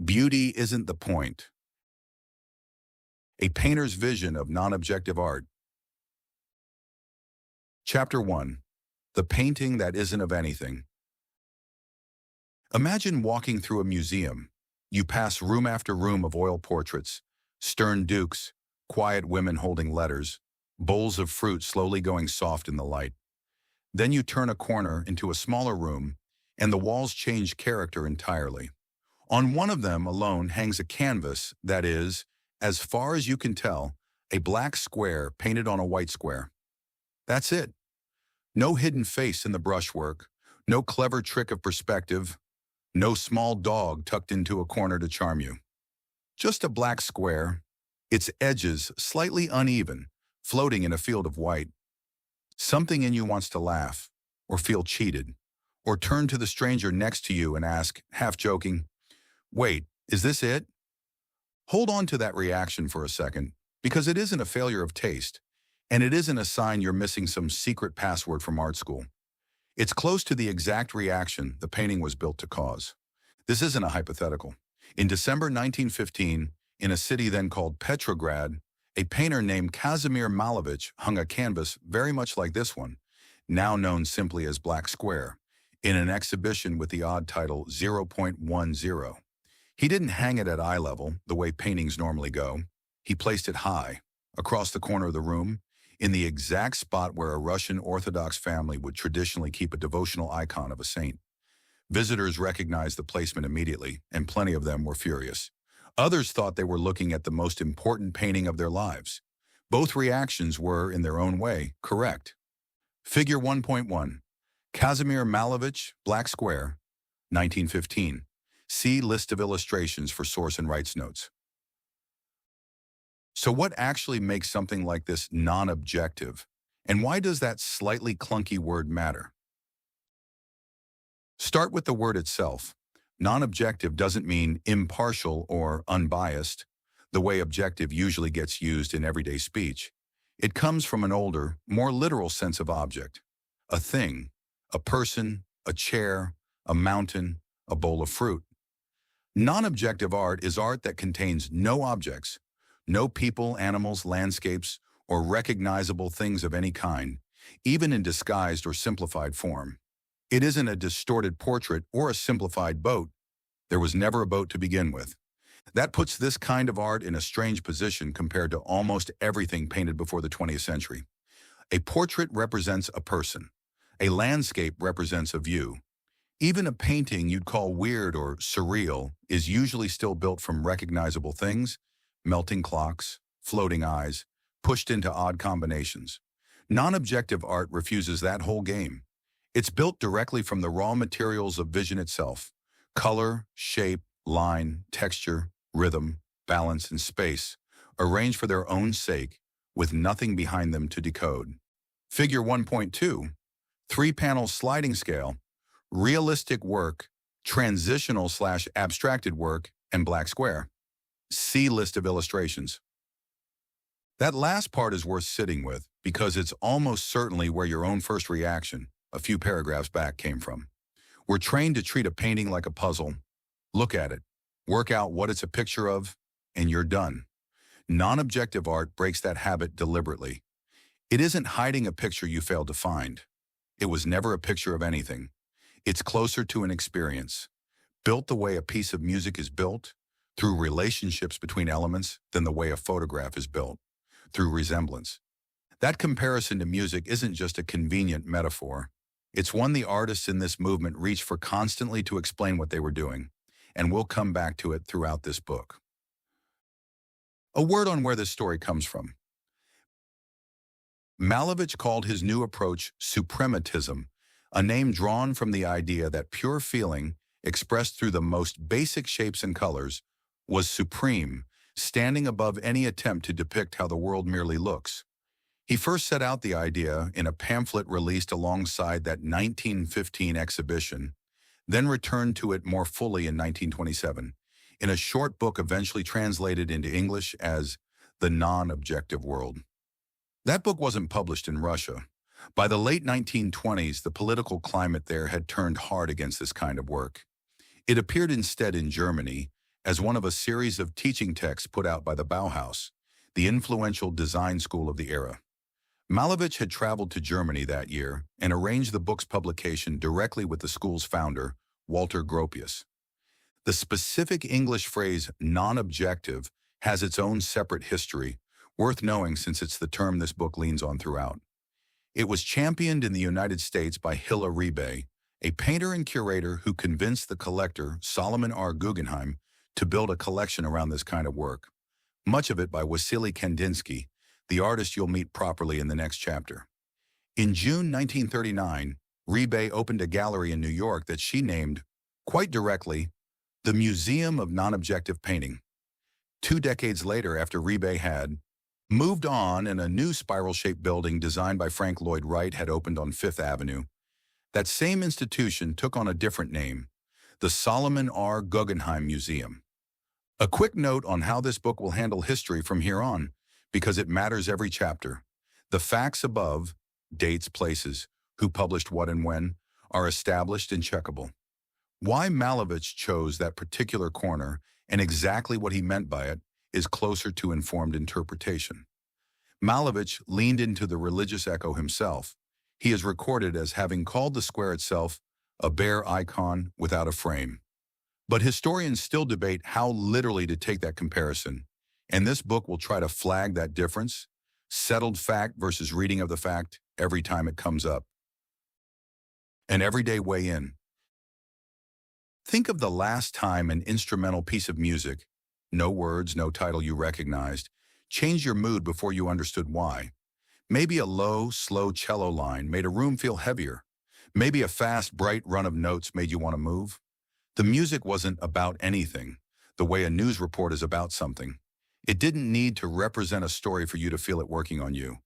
Beauty isn't the point. A painter's vision of non-objective art. Chapter 1. The painting that isn't of anything. Imagine walking through a museum. You pass room after room of oil portraits, stern dukes, quiet women holding letters, bowls of fruit slowly going soft in the light. Then you turn a corner into a smaller room, and the walls change character entirely. On one of them alone hangs a canvas that is, as far as you can tell, a black square painted on a white square. That's it. No hidden face in the brushwork, no clever trick of perspective, no small dog tucked into a corner to charm you. Just a black square, its edges slightly uneven, floating in a field of white. Something in you wants to laugh, or feel cheated, or turn to the stranger next to you and ask, half joking, "Wait, is this it?" Hold on to that reaction for a second, because it isn't a failure of taste, and it isn't a sign you're missing some secret password from art school. It's close to the exact reaction the painting was built to cause. This isn't a hypothetical. In December 1915, in a city then called Petrograd, a painter named Kazimir Malevich hung a canvas very much like this one, now known simply as Black Square, in an exhibition with the odd title 0.10. He didn't hang it at eye level, the way paintings normally go. He placed it high, across the corner of the room, in the exact spot where a Russian Orthodox family would traditionally keep a devotional icon of a saint. Visitors recognized the placement immediately, and plenty of them were furious. Others thought they were looking at the most important painting of their lives. Both reactions were, in their own way, correct. Figure 1.1. Kazimir Malevich, Black Square, 1915. See list of illustrations for source and rights notes. So what actually makes something like this non-objective, and why does that slightly clunky word matter? Start with the word itself. Non-objective doesn't mean impartial or unbiased, the way objective usually gets used in everyday speech. It comes from an older, more literal sense of object. A thing, a person, a chair, a mountain, a bowl of fruit. Non-objective art is art that contains no objects, no people, animals, landscapes, or recognizable things of any kind, even in disguised or simplified form. It isn't a distorted portrait or a simplified boat. There was never a boat to begin with. That puts this kind of art in a strange position compared to almost everything painted before the 20th century. A portrait represents a person. A landscape represents a view. Even a painting you'd call weird or surreal is usually still built from recognizable things, melting clocks, floating eyes, pushed into odd combinations. Non-objective art refuses that whole game. It's built directly from the raw materials of vision itself: color, shape, line, texture, rhythm, balance, and space, arranged for their own sake, with nothing behind them to decode. Figure 1.2, 3-panel sliding scale, realistic work, transitional/abstracted work, and Black Square. See list of illustrations. That last part is worth sitting with because it's almost certainly where your own first reaction, a few paragraphs back, came from. We're trained to treat a painting like a puzzle. Look at it, work out what it's a picture of, and you're done. Non-objective art breaks that habit deliberately. It isn't hiding a picture you failed to find. It was never a picture of anything. It's closer to an experience, built the way a piece of music is built, through relationships between elements, than the way a photograph is built, through resemblance. That comparison to music isn't just a convenient metaphor. It's one the artists in this movement reach for constantly to explain what they were doing, and we'll come back to it throughout this book. A word on where this story comes from. Malevich called his new approach suprematism, a name drawn from the idea that pure feeling, expressed through the most basic shapes and colors, was supreme, standing above any attempt to depict how the world merely looks. He first set out the idea in a pamphlet released alongside that 1915 exhibition, then returned to it more fully in 1927, in a short book eventually translated into English as The Non-Objective World. That book wasn't published in Russia. By the late 1920s, the political climate there had turned hard against this kind of work. It appeared instead in Germany, as one of a series of teaching texts put out by the Bauhaus, the influential design school of the era. Malevich had traveled to Germany that year and arranged the book's publication directly with the school's founder, Walter Gropius. The specific English phrase non-objective has its own separate history, worth knowing since it's the term this book leans on throughout. It was championed in the United States by Hilla Rebay, a painter and curator who convinced the collector Solomon R. Guggenheim to build a collection around this kind of work, much of it by Wassily Kandinsky, the artist you'll meet properly in the next chapter. In June 1939, Rebay opened a gallery in New York that she named, quite directly, the Museum of Non-Objective Painting. 2 decades later, after Rebay had moved on and a new spiral-shaped building designed by Frank Lloyd Wright had opened on Fifth Avenue, that same institution took on a different name, the Solomon R. Guggenheim Museum. A quick note on how this book will handle history from here on, because it matters every chapter. The facts above, dates, places, who published what and when, are established and checkable. Why Malevich chose that particular corner and exactly what he meant by it is closer to informed interpretation. Malevich leaned into the religious echo himself. He is recorded as having called the square itself a bare icon without a frame. But historians still debate how literally to take that comparison, and this book will try to flag that difference, settled fact versus reading of the fact, every time it comes up. An everyday way in. Think of the last time an instrumental piece of music, no words, no title you recognized, changed your mood before you understood why. Maybe a low, slow cello line made a room feel heavier. Maybe a fast, bright run of notes made you want to move. The music wasn't about anything, the way a news report is about something. It didn't need to represent a story for you to feel it working on you.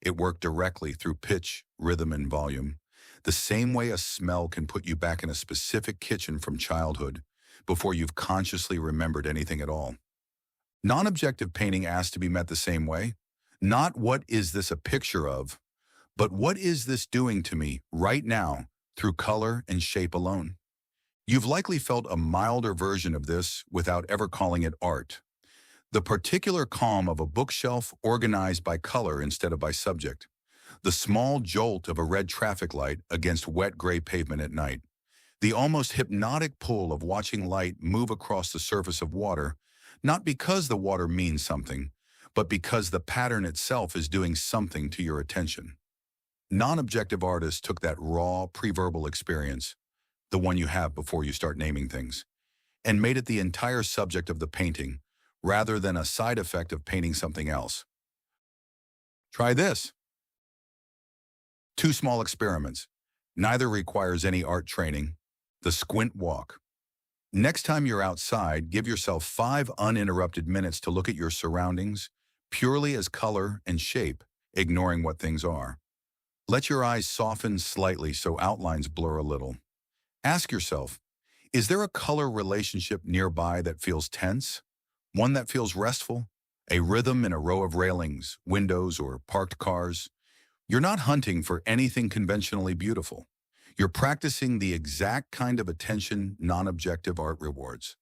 It worked directly through pitch, rhythm, and volume. The same way a smell can put you back in a specific kitchen from childhood before you've consciously remembered anything at all. Non-objective painting asks to be met the same way. Not what is this a picture of, but what is this doing to me right now through color and shape alone? You've likely felt a milder version of this without ever calling it art. The particular calm of a bookshelf organized by color instead of by subject. The small jolt of a red traffic light against wet gray pavement at night. The almost hypnotic pull of watching light move across the surface of water, not because the water means something, but because the pattern itself is doing something to your attention. Non-objective artists took that raw, pre-verbal experience, the one you have before you start naming things, and made it the entire subject of the painting, rather than a side effect of painting something else. Try this. 2 small experiments. Neither requires any art training. The squint walk. Next time you're outside, give yourself 5 uninterrupted minutes to look at your surroundings, purely as color and shape, ignoring what things are. Let your eyes soften slightly so outlines blur a little. Ask yourself, is there a color relationship nearby that feels tense? One that feels restful? A rhythm in a row of railings, windows, or parked cars? You're not hunting for anything conventionally beautiful. You're practicing the exact kind of attention non-objective art rewards.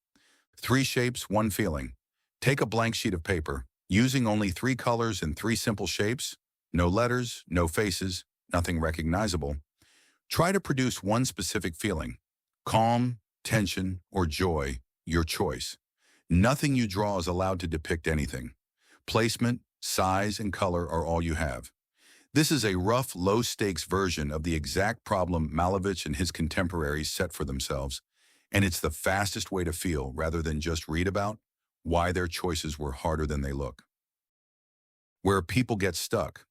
3 shapes, 1 feeling. Take a blank sheet of paper, using only 3 colors and 3 simple shapes, no letters, no faces, nothing recognizable. Try to produce 1 specific feeling. Calm, tension, or joy, your choice. Nothing you draw is allowed to depict anything. Placement, size, and color are all you have. This is a rough, low-stakes version of the exact problem Malevich and his contemporaries set for themselves, and it's the fastest way to feel, rather than just read about, why their choices were harder than they look. Where people get stuck.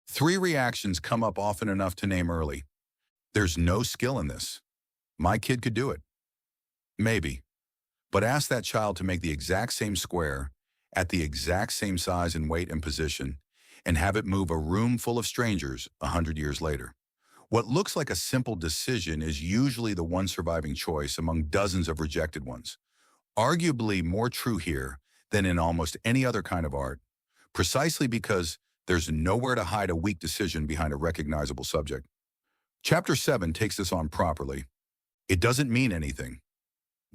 3 reactions come up often enough to name early. There's no skill in this. My kid could do it. Maybe. But ask that child to make the exact same square, at the exact same size and weight and position, and have it move a room full of strangers 100 years later. What looks like a simple decision is usually the one surviving choice among dozens of rejected ones. Arguably more true here than in almost any other kind of art, precisely because there's nowhere to hide a weak decision behind a recognizable subject. Chapter 7 takes this on properly. It doesn't mean anything.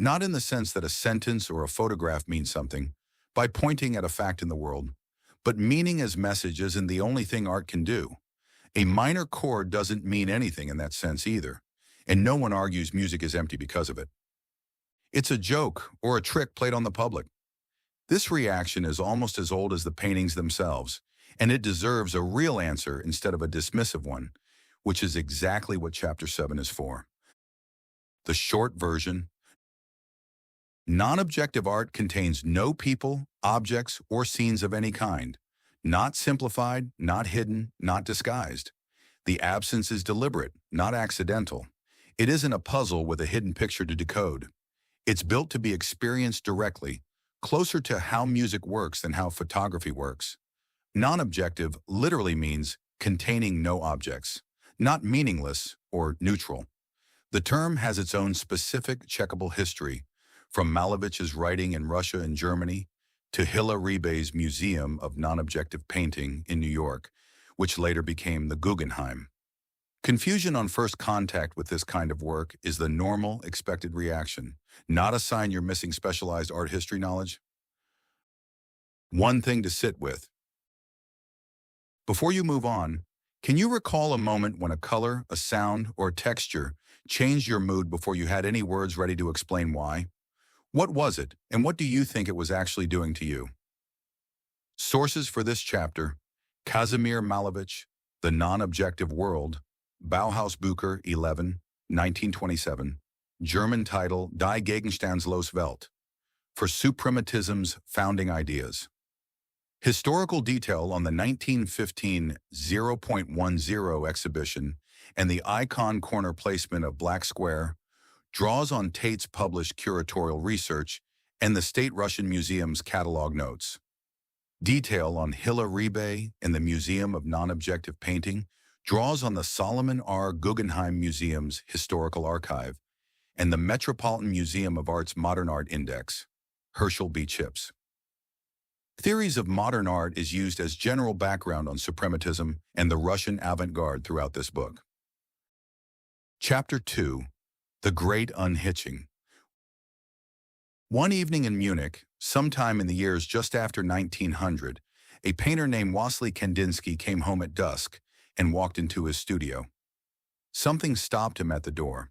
Not in the sense that a sentence or a photograph means something, by pointing at a fact in the world, but meaning as message isn't the only thing art can do. A minor chord doesn't mean anything in that sense either, and no one argues music is empty because of it. It's a joke or a trick played on the public. This reaction is almost as old as the paintings themselves, and it deserves a real answer instead of a dismissive one, which is exactly what Chapter 7 is for. The short version: non-objective art contains no people, objects, or scenes of any kind. Not simplified, not hidden, not disguised. The absence is deliberate, not accidental. It isn't a puzzle with a hidden picture to decode. It's built to be experienced directly, closer to how music works than how photography works. Non-objective literally means containing no objects, not meaningless or neutral. The term has its own specific checkable history, from Malevich's writing in Russia and Germany to Hilla Ribe's Museum of Non-Objective Painting in New York, which later became the Guggenheim. Confusion on first contact with this kind of work is the normal, expected reaction, not a sign you're missing specialized art history knowledge. One thing to sit with. Before you move on, can you recall a moment when a color, a sound, or a texture changed your mood before you had any words ready to explain why? What was it, and what do you think it was actually doing to you? Sources for this chapter: Kazimir Malevich, The Non-Objective World, Bauhaus Bücher 11, 1927, German title Die Gegenstandslose Welt, for Suprematism's Founding Ideas. Historical detail on the 1915 0.10 exhibition and the icon corner placement of Black Square draws on Tate's published curatorial research and the State Russian Museum's catalog notes. Detail on Hilla Ribe and the Museum of Non-Objective Painting draws on the Solomon R. Guggenheim Museum's Historical Archive and the Metropolitan Museum of Art's Modern Art Index. Herschel B. Chips. Theories of modern art is used as general background on suprematism and the Russian avant-garde throughout this book. Chapter 2: The Great Unhitching. One evening in Munich, sometime in the years just after 1900, a painter named Wassily Kandinsky came home at dusk and walked into his studio. Something stopped him at the door.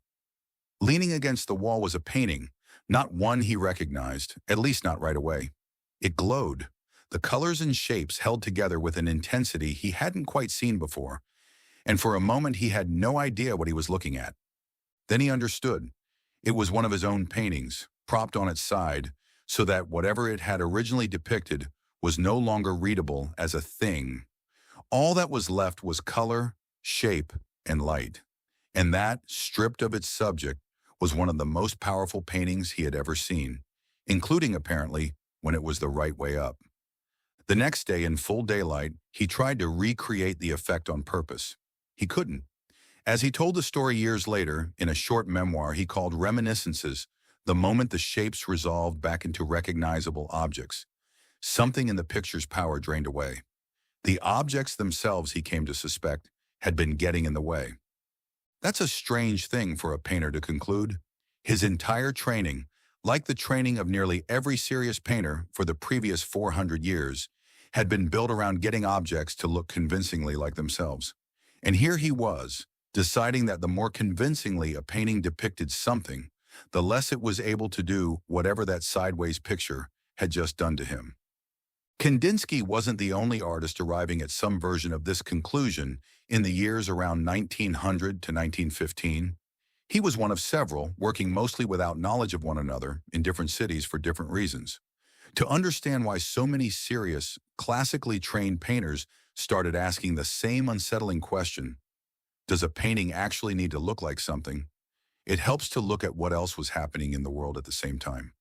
Leaning against the wall was a painting, not one he recognized, at least not right away. It glowed. The colors and shapes held together with an intensity he hadn't quite seen before, and for a moment he had no idea what he was looking at. Then he understood. It was one of his own paintings, propped on its side, so that whatever it had originally depicted was no longer readable as a thing. All that was left was color, shape, and light. And that, stripped of its subject, was one of the most powerful paintings he had ever seen, including, apparently, when it was the right way up. The next day, in full daylight, he tried to recreate the effect on purpose. He couldn't. As he told the story years later, in a short memoir he called Reminiscences, the moment the shapes resolved back into recognizable objects, something in the picture's power drained away. The objects themselves, he came to suspect, had been getting in the way. That's a strange thing for a painter to conclude. His entire training, like the training of nearly every serious painter for the previous 400 years, had been built around getting objects to look convincingly like themselves. And here he was, deciding that the more convincingly a painting depicted something, the less it was able to do whatever that sideways picture had just done to him. Kandinsky wasn't the only artist arriving at some version of this conclusion in the years around 1900 to 1915. He was one of several, working mostly without knowledge of one another in different cities for different reasons. To understand why so many serious, classically trained painters started asking the same unsettling question, does a painting actually need to look like something? It helps to look at what else was happening in the world at the same time.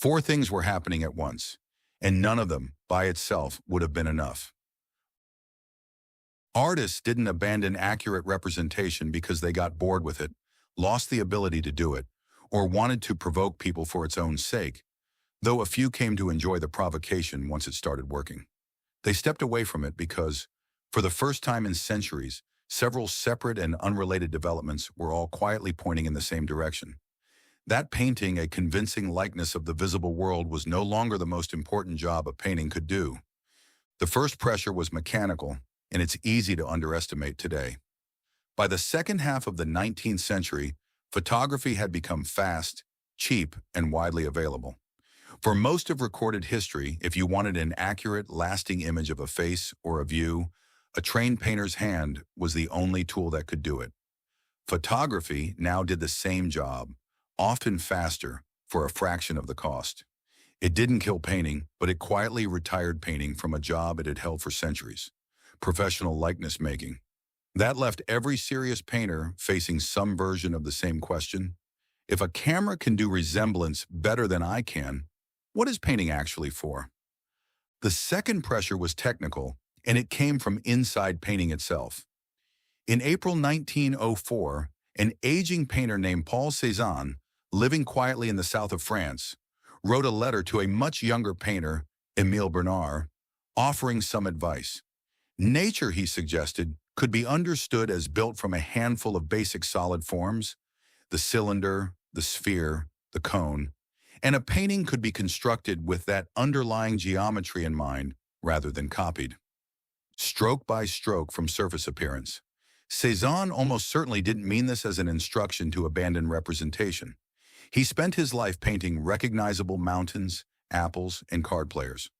4 things were happening at once, and none of them, by itself, would have been enough. Artists didn't abandon accurate representation because they got bored with it, lost the ability to do it, or wanted to provoke people for its own sake, though a few came to enjoy the provocation once it started working. They stepped away from it because, for the first time in centuries, several separate and unrelated developments were all quietly pointing in the same direction. That painting a convincing likeness of the visible world was no longer the most important job a painting could do. The first pressure was mechanical, and it's easy to underestimate today. By the second half of the 19th century, photography had become fast, cheap, and widely available. For most of recorded history, if you wanted an accurate, lasting image of a face or a view, a trained painter's hand was the only tool that could do it. Photography now did the same job, often faster, for a fraction of the cost. It didn't kill painting, but it quietly retired painting from a job it had held for centuries: professional likeness making. That left every serious painter facing some version of the same question. If a camera can do resemblance better than I can, what is painting actually for? The second pressure was technical, and it came from inside painting itself. In April 1904, an aging painter named Paul Cézanne, living quietly in the south of France, wrote a letter to a much younger painter, Émile Bernard, offering some advice. Nature, he suggested, could be understood as built from a handful of basic solid forms: the cylinder, the sphere, the cone, and a painting could be constructed with that underlying geometry in mind rather than copied. Stroke by stroke from surface appearance. Cézanne almost certainly didn't mean this as an instruction to abandon representation. He spent his life painting recognizable mountains, apples, and card players.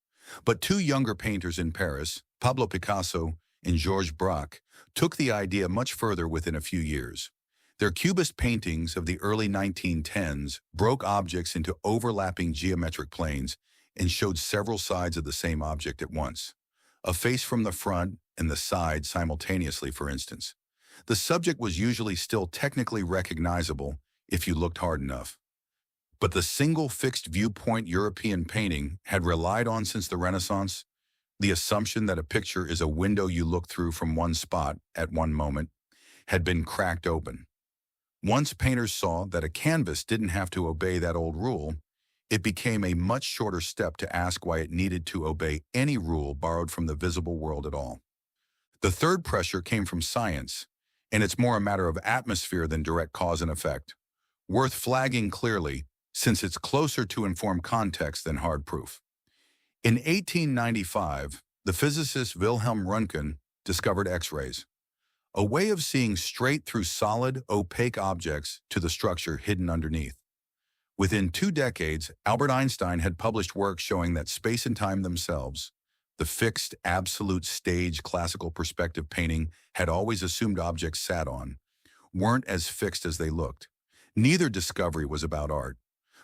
But two younger painters in Paris, Pablo Picasso and Georges Braque, took the idea much further within a few years. Their cubist paintings of the early 1910s broke objects into overlapping geometric planes and showed several sides of the same object at once. A face from the front and the side simultaneously, for instance. The subject was usually still technically recognizable if you looked hard enough. But the single fixed viewpoint European painting had relied on since the Renaissance, the assumption that a picture is a window you look through from one spot at one moment, had been cracked open. Once painters saw that a canvas didn't have to obey that old rule, it became a much shorter step to ask why it needed to obey any rule borrowed from the visible world at all. The third pressure came from science, and it's more a matter of atmosphere than direct cause and effect. Worth flagging clearly, since it's closer to informed context than hard proof. In 1895, the physicist Wilhelm Röntgen discovered X-rays, a way of seeing straight through solid, opaque objects to the structure hidden underneath. Within 2 decades, Albert Einstein had published work showing that space and time themselves, the fixed, absolute stage classical perspective painting had always assumed objects sat on, weren't as fixed as they looked. Neither discovery was about art,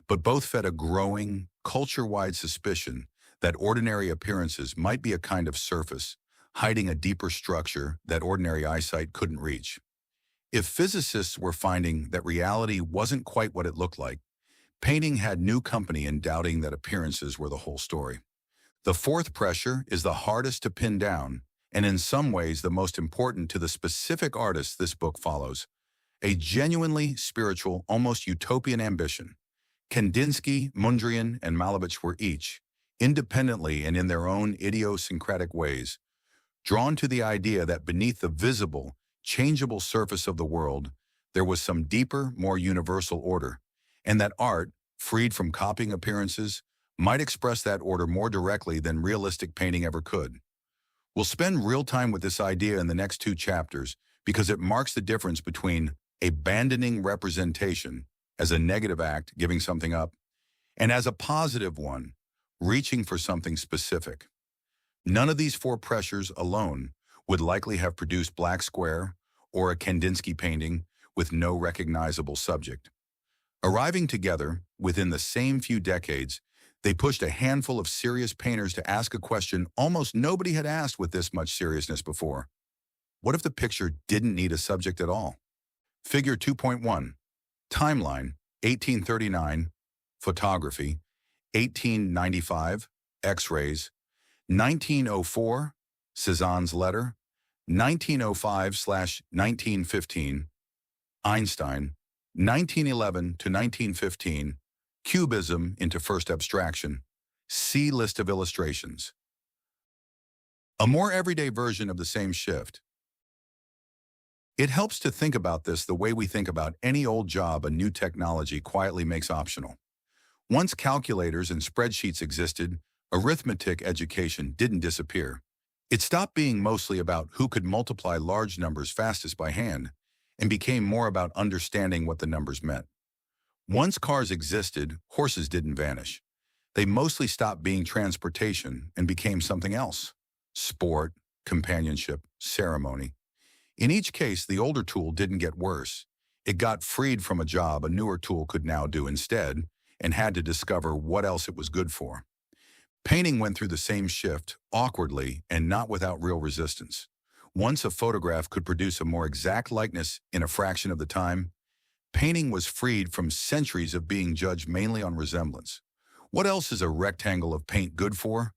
but both fed a growing, culture-wide suspicion that ordinary appearances might be a kind of surface, hiding a deeper structure that ordinary eyesight couldn't reach. If physicists were finding that reality wasn't quite what it looked like, painting had new company in doubting that appearances were the whole story. The fourth pressure is the hardest to pin down, and in some ways the most important to the specific artists this book follows: a genuinely spiritual, almost utopian ambition. Kandinsky, Mondrian, and Malevich were each, independently and in their own idiosyncratic ways, drawn to the idea that beneath the visible, changeable surface of the world, there was some deeper, more universal order, and that art, freed from copying appearances, might express that order more directly than realistic painting ever could. We'll spend real time with this idea in the next 2 chapters because it marks the difference between abandoning representation as a negative act, giving something up, and as a positive one, reaching for something specific. None of these 4 pressures alone would likely have produced Black Square or a Kandinsky painting with no recognizable subject. Arriving together within the same few decades, they pushed a handful of serious painters to ask a question almost nobody had asked with this much seriousness before. What if the picture didn't need a subject at all? Figure 2.1. Timeline, 1839, photography, 1895, X-rays, 1904, Cézanne's letter, 1905/1915, Einstein, 1911 to 1915, Cubism into first abstraction. See list of illustrations. A more everyday version of the same shift. It helps to think about this the way we think about any old job a new technology quietly makes optional. Once calculators and spreadsheets existed, arithmetic education didn't disappear. It stopped being mostly about who could multiply large numbers fastest by hand and became more about understanding what the numbers meant. Once cars existed, horses didn't vanish. They mostly stopped being transportation and became something else: sport, companionship, ceremony. In each case, the older tool didn't get worse. It got freed from a job a newer tool could now do instead and had to discover what else it was good for. Painting went through the same shift, awkwardly and not without real resistance. Once a photograph could produce a more exact likeness in a fraction of the time, painting was freed from centuries of being judged mainly on resemblance. What else is a rectangle of paint good for?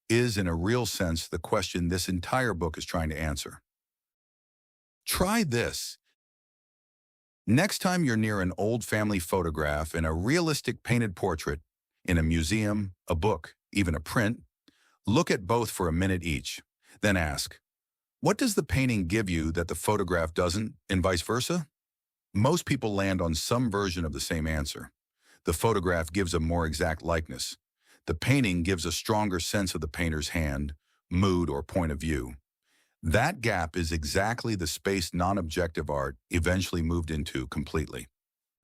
Is, in a real sense, the question this entire book is trying to answer. Try this. Next time you're near an old family photograph and a realistic painted portrait, in a museum, a book, even a print, look at both for a minute each. Then ask, what does the painting give you that the photograph doesn't, and vice versa? Most people land on some version of the same answer. The photograph gives a more exact likeness. The painting gives a stronger sense of the painter's hand, mood, or point of view. That gap is exactly the space non-objective art eventually moved into completely.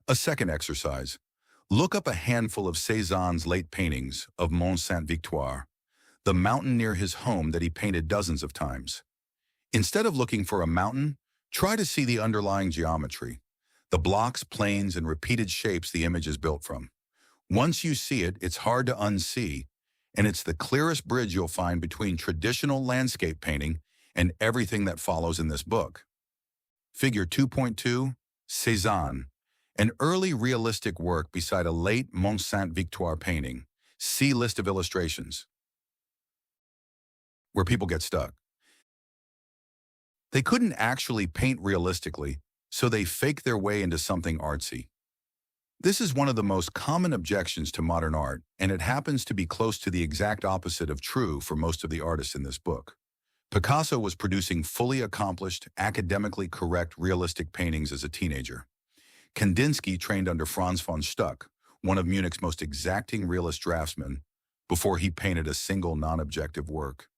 A second exercise. Look up a handful of Cézanne's late paintings of Mont Sainte-Victoire, the mountain near his home that he painted dozens of times. Instead of looking for a mountain, try to see the underlying geometry, the blocks, planes, and repeated shapes the image is built from. Once you see it, it's hard to unsee, and it's the clearest bridge you'll find between traditional landscape painting and everything that follows in this book. Figure 2.2, Cézanne, an early realistic work beside a late Mont Sainte-Victoire painting. See list of illustrations. Where people get stuck. They couldn't actually paint realistically, so they fake their way into something artsy. This is one of the most common objections to modern art, and it happens to be close to the exact opposite of true for most of the artists in this book. Picasso was producing fully accomplished, academically correct, realistic paintings as a teenager. Kandinsky trained under Franz von Stuck, one of Munich's most exacting realist draftsmen, before he painted a single non-objective work.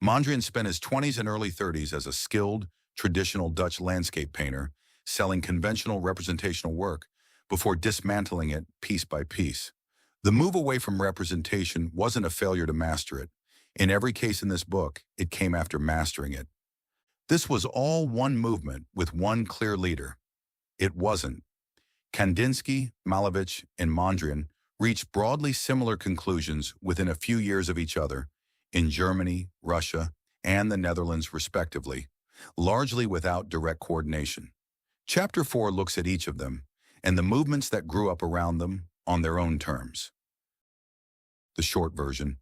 Mondrian spent his 20s and early 30s as a skilled, traditional Dutch landscape painter, selling conventional representational work before dismantling it piece by piece. The move away from representation wasn't a failure to master it. In every case in this book, it came after mastering it. This was all one movement with one clear leader. It wasn't. Kandinsky, Malevich, and Mondrian reached broadly similar conclusions within a few years of each other in Germany, Russia, and the Netherlands respectively, largely without direct coordination. Chapter 4 looks at each of them and the movements that grew up around them on their own terms. The short version.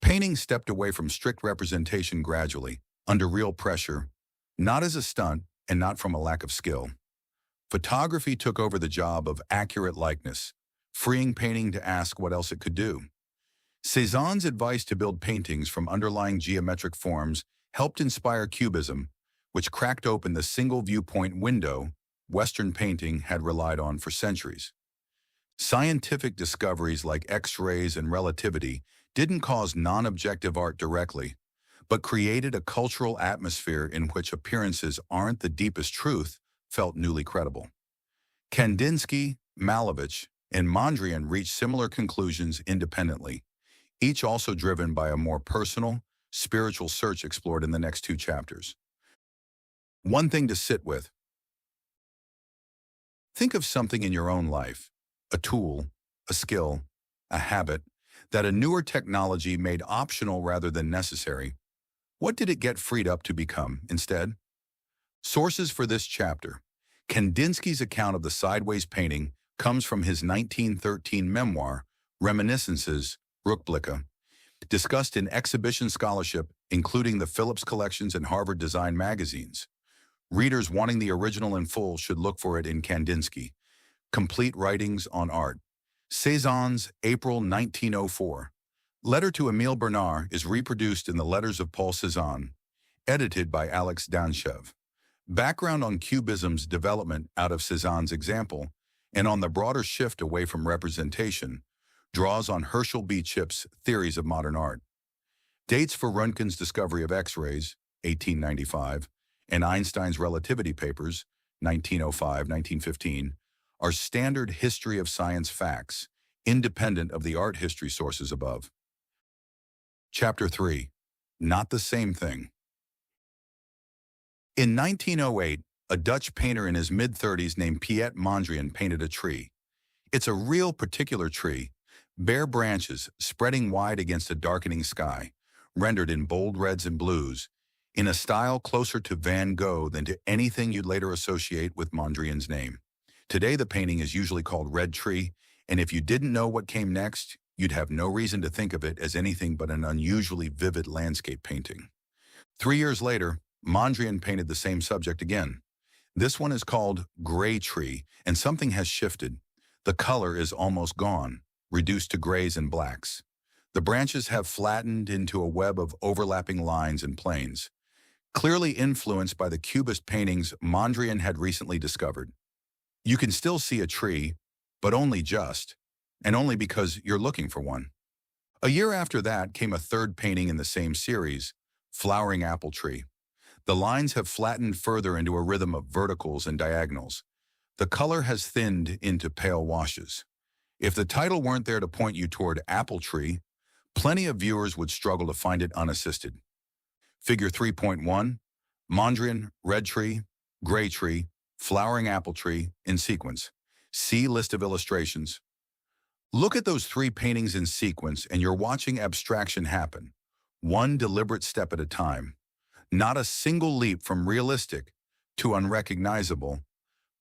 Painting stepped away from strict representation gradually, under real pressure, not as a stunt and not from a lack of skill. Photography took over the job of accurate likeness, freeing painting to ask what else it could do. Cézanne's advice to build paintings from underlying geometric forms helped inspire Cubism, which cracked open the single viewpoint window Western painting had relied on for centuries. Scientific discoveries like X-rays and relativity didn't cause non-objective art directly, but created a cultural atmosphere in which appearances aren't the deepest truth felt newly credible. Kandinsky, Malevich, and Mondrian reached similar conclusions independently, each also driven by a more personal, spiritual search explored in the next two chapters. One thing to sit with. Think of something in your own life, a tool, a skill, a habit, that a newer technology made optional rather than necessary. What did it get freed up to become instead? Sources for this chapter. Kandinsky's account of the sideways painting comes from his 1913 memoir, Reminiscences, Rückblicke, discussed in exhibition scholarship, including the Phillips collections and Harvard Design magazines. Readers wanting the original in full should look for it in Kandinsky. Complete Writings on Art. Cézanne's April 1904. Letter to Émile Bernard is reproduced in the Letters of Paul Cézanne, edited by Alex Danchev. Background on Cubism's development out of Cézanne's example, and on the broader shift away from representation, draws on Herschel B. Chip's theories of modern art. Dates for Röntgen's discovery of X-rays, 1895, and Einstein's relativity papers, 1905-1915, are standard history of science facts, independent of the art history sources above. Chapter 3. Not the same thing. In 1908, a Dutch painter in his mid-30s named Piet Mondrian painted a tree. It's a real particular tree, bare branches spreading wide against a darkening sky, rendered in bold reds and blues, in a style closer to Van Gogh than to anything you'd later associate with Mondrian's name. Today the painting is usually called Red Tree, and if you didn't know what came next, you'd have no reason to think of it as anything but an unusually vivid landscape painting. 3 years later, Mondrian painted the same subject again. This one is called Gray Tree, and something has shifted. The color is almost gone, reduced to grays and blacks. The branches have flattened into a web of overlapping lines and planes, clearly influenced by the Cubist paintings Mondrian had recently discovered. You can still see a tree, but only just, and only because you're looking for one. A year after that came a third painting in the same series, Flowering Apple Tree. The lines have flattened further into a rhythm of verticals and diagonals. The color has thinned into pale washes. If the title weren't there to point you toward Apple Tree, plenty of viewers would struggle to find it unassisted. Figure 3.1, Mondrian, Red Tree, Gray Tree, Flowering Apple Tree in sequence. See list of illustrations. Look at those 3 paintings in sequence and you're watching abstraction happen, one deliberate step at a time. Not a single leap from realistic to unrecognizable,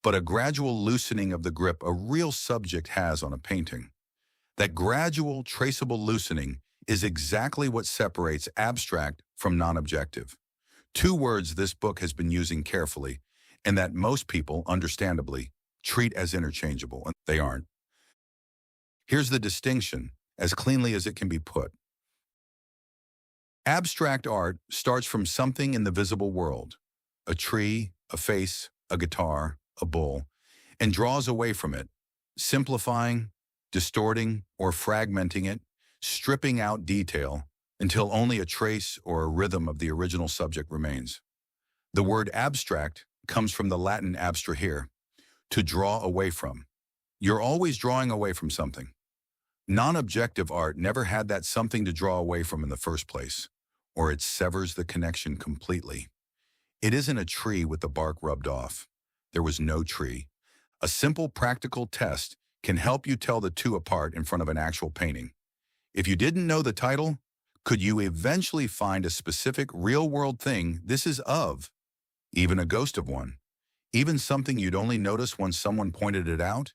but a gradual loosening of the grip a real subject has on a painting. That gradual, traceable loosening is exactly what separates abstract from non-objective. 2 words this book has been using carefully, and that most people, understandably, treat as interchangeable, and they aren't. Here's the distinction, as cleanly as it can be put. Abstract art starts from something in the visible world, a tree, a face, a guitar, a bull, and draws away from it, simplifying, distorting, or fragmenting it, stripping out detail until only a trace or a rhythm of the original subject remains. The word abstract comes from the Latin abstrahere, to draw away from. You're always drawing away from something. Non-objective art never had that something to draw away from in the first place, or it severs the connection completely. It isn't a tree with the bark rubbed off. There was no tree. A simple practical test can help you tell the two apart in front of an actual painting. If you didn't know the title, could you eventually find a specific real-world thing this is of? Even a ghost of one? Even something you'd only notice once someone pointed it out?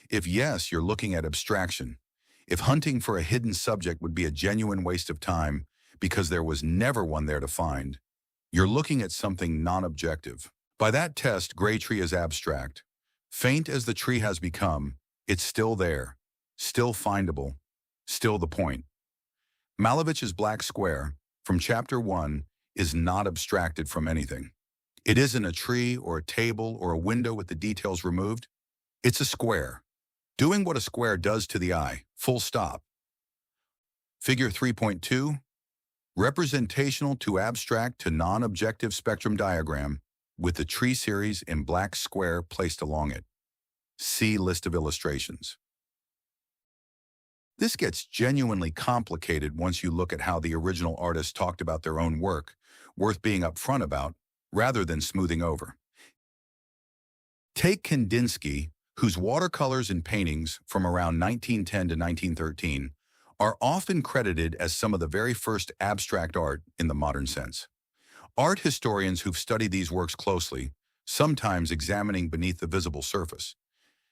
If yes, you're looking at abstraction. If hunting for a hidden subject would be a genuine waste of time because there was never one there to find, you're looking at something non-objective. By that test, Gray Tree is abstract. Faint as the tree has become, it's still there, still findable, still the point. Malevich's Black Square, from Chapter 1, is not abstracted from anything. It isn't a tree or a table or a window with the details removed. It's a square, doing what a square does to the eye, full stop. Figure 3.2, representational to abstract to non-objective spectrum diagram with the tree series in black square placed along it. See list of illustrations. This gets genuinely complicated once you look at how the original artists talked about their own work, worth being upfront about, rather than smoothing over. Take Kandinsky, whose watercolors and paintings from around 1910 to 1913 are often credited as some of the very first abstract art in the modern sense. Art historians who've studied these works closely, sometimes examining beneath the visible surface,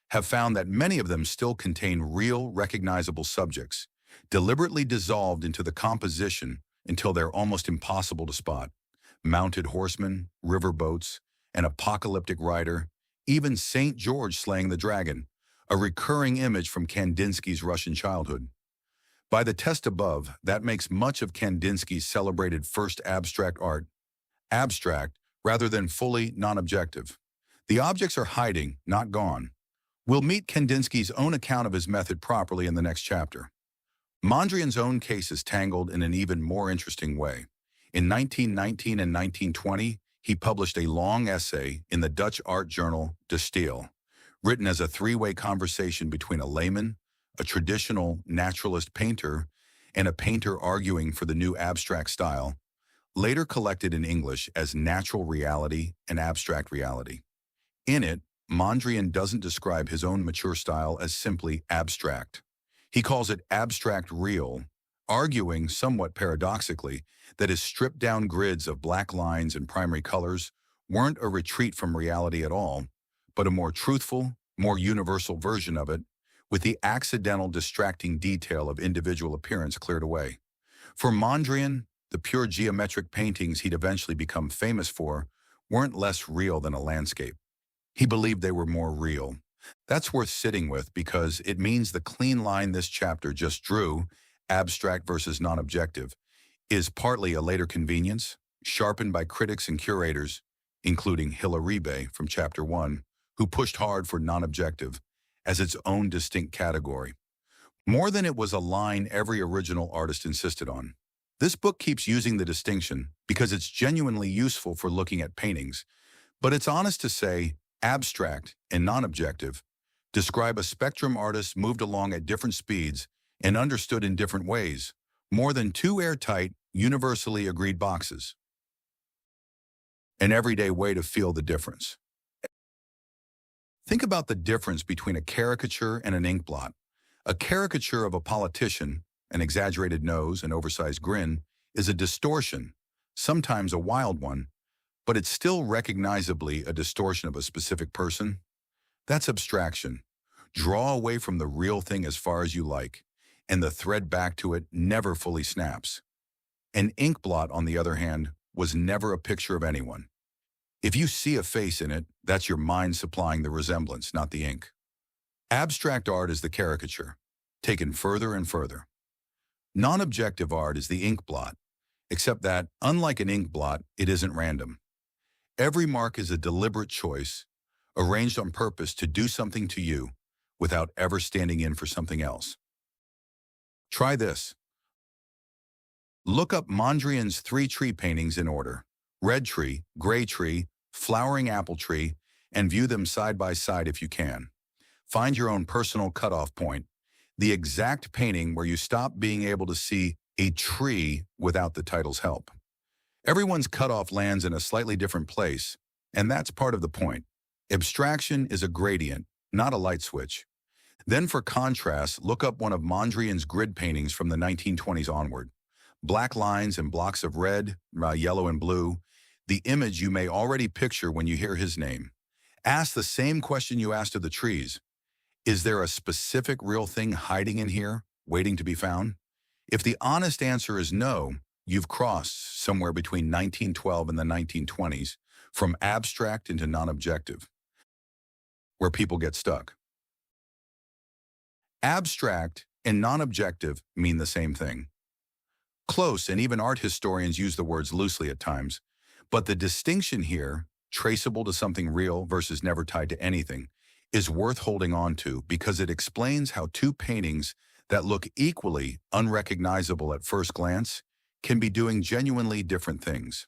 have found that many of them still contain real, recognizable subjects, deliberately dissolved into the composition until they're almost impossible to spot. Mounted horsemen, river boats, an apocalyptic rider, even St. George slaying the dragon, a recurring image from Kandinsky's Russian childhood. By the test above, that makes much of Kandinsky's celebrated first abstract art abstract rather than fully non-objective. The objects are hiding, not gone. We'll meet Kandinsky's own account of his method properly in the next chapter. Mondrian's own case is tangled in an even more interesting way. In 1919 and 1920, he published a long essay in the Dutch art journal De Stijl, written as a three-way conversation between a layman, a traditional naturalist painter, and a painter arguing for the new abstract style, later collected in English as Natural Reality and Abstract Reality. In it, Mondrian doesn't describe his own mature style as simply abstract. He calls it abstract real, arguing, somewhat paradoxically, that his stripped-down grids of black lines and primary colors weren't a retreat from reality at all, but a more truthful, more universal version of it, with the accidental distracting detail of individual appearance cleared away. For Mondrian, the pure geometric paintings he'd eventually become famous for weren't less real than a landscape. He believed they were more real. That's worth sitting with because it means the clean line this chapter just drew, abstract versus non-objective, is partly a later convenience, sharpened by critics and curators, including Hilaribe from Chapter 1, who pushed hard for non-objective as its own distinct category. More than it was a line every original artist insisted on. This book keeps using the distinction because it's genuinely useful for looking at paintings, but it's honest to say abstract and non-objective describe a spectrum artist moved along at different speeds and understood in different ways, more than two airtight, universally agreed boxes. An everyday way to feel the difference. Think about the difference between a caricature and an ink blot. A caricature of a politician, an exaggerated nose, an oversized grin, is a distortion, sometimes a wild one, but it's still recognizably a distortion of a specific person. That's abstraction. Draw away from the real thing as far as you like, and the thread back to it never fully snaps. An ink blot, on the other hand, was never a picture of anyone. If you see a face in it, that's your mind supplying the resemblance, not the ink. Abstract art is the caricature, taken further and further. Non-objective art is the ink blot, except that, unlike an ink blot, it isn't random. Every mark is a deliberate choice, arranged on purpose to do something to you without ever standing in for something else. Try this. Look up Mondrian's 3 tree paintings in order: red tree, gray tree, flowering apple tree, and view them side by side if you can. Find your own personal cutoff point, the exact painting where you stop being able to see a tree without the title's help. Everyone's cutoff lands in a slightly different place, and that's part of the point. Abstraction is a gradient, not a light switch. Then for contrast, look up one of Mondrian's grid paintings from the 1920s onward. Black lines and blocks of red, yellow, and blue, the image you may already picture when you hear his name. Ask the same question you asked of the trees. Is there a specific real thing hiding in here, waiting to be found? If the honest answer is no, you've crossed somewhere between 1912 and the 1920s, from abstract into non-objective, where people get stuck. Abstract and non-objective mean the same thing. Close, and even art historians use the words loosely at times, but the distinction here, traceable to something real versus never tied to anything, is worth holding on to because it explains how two paintings that look equally unrecognizable at first glance can be doing genuinely different things.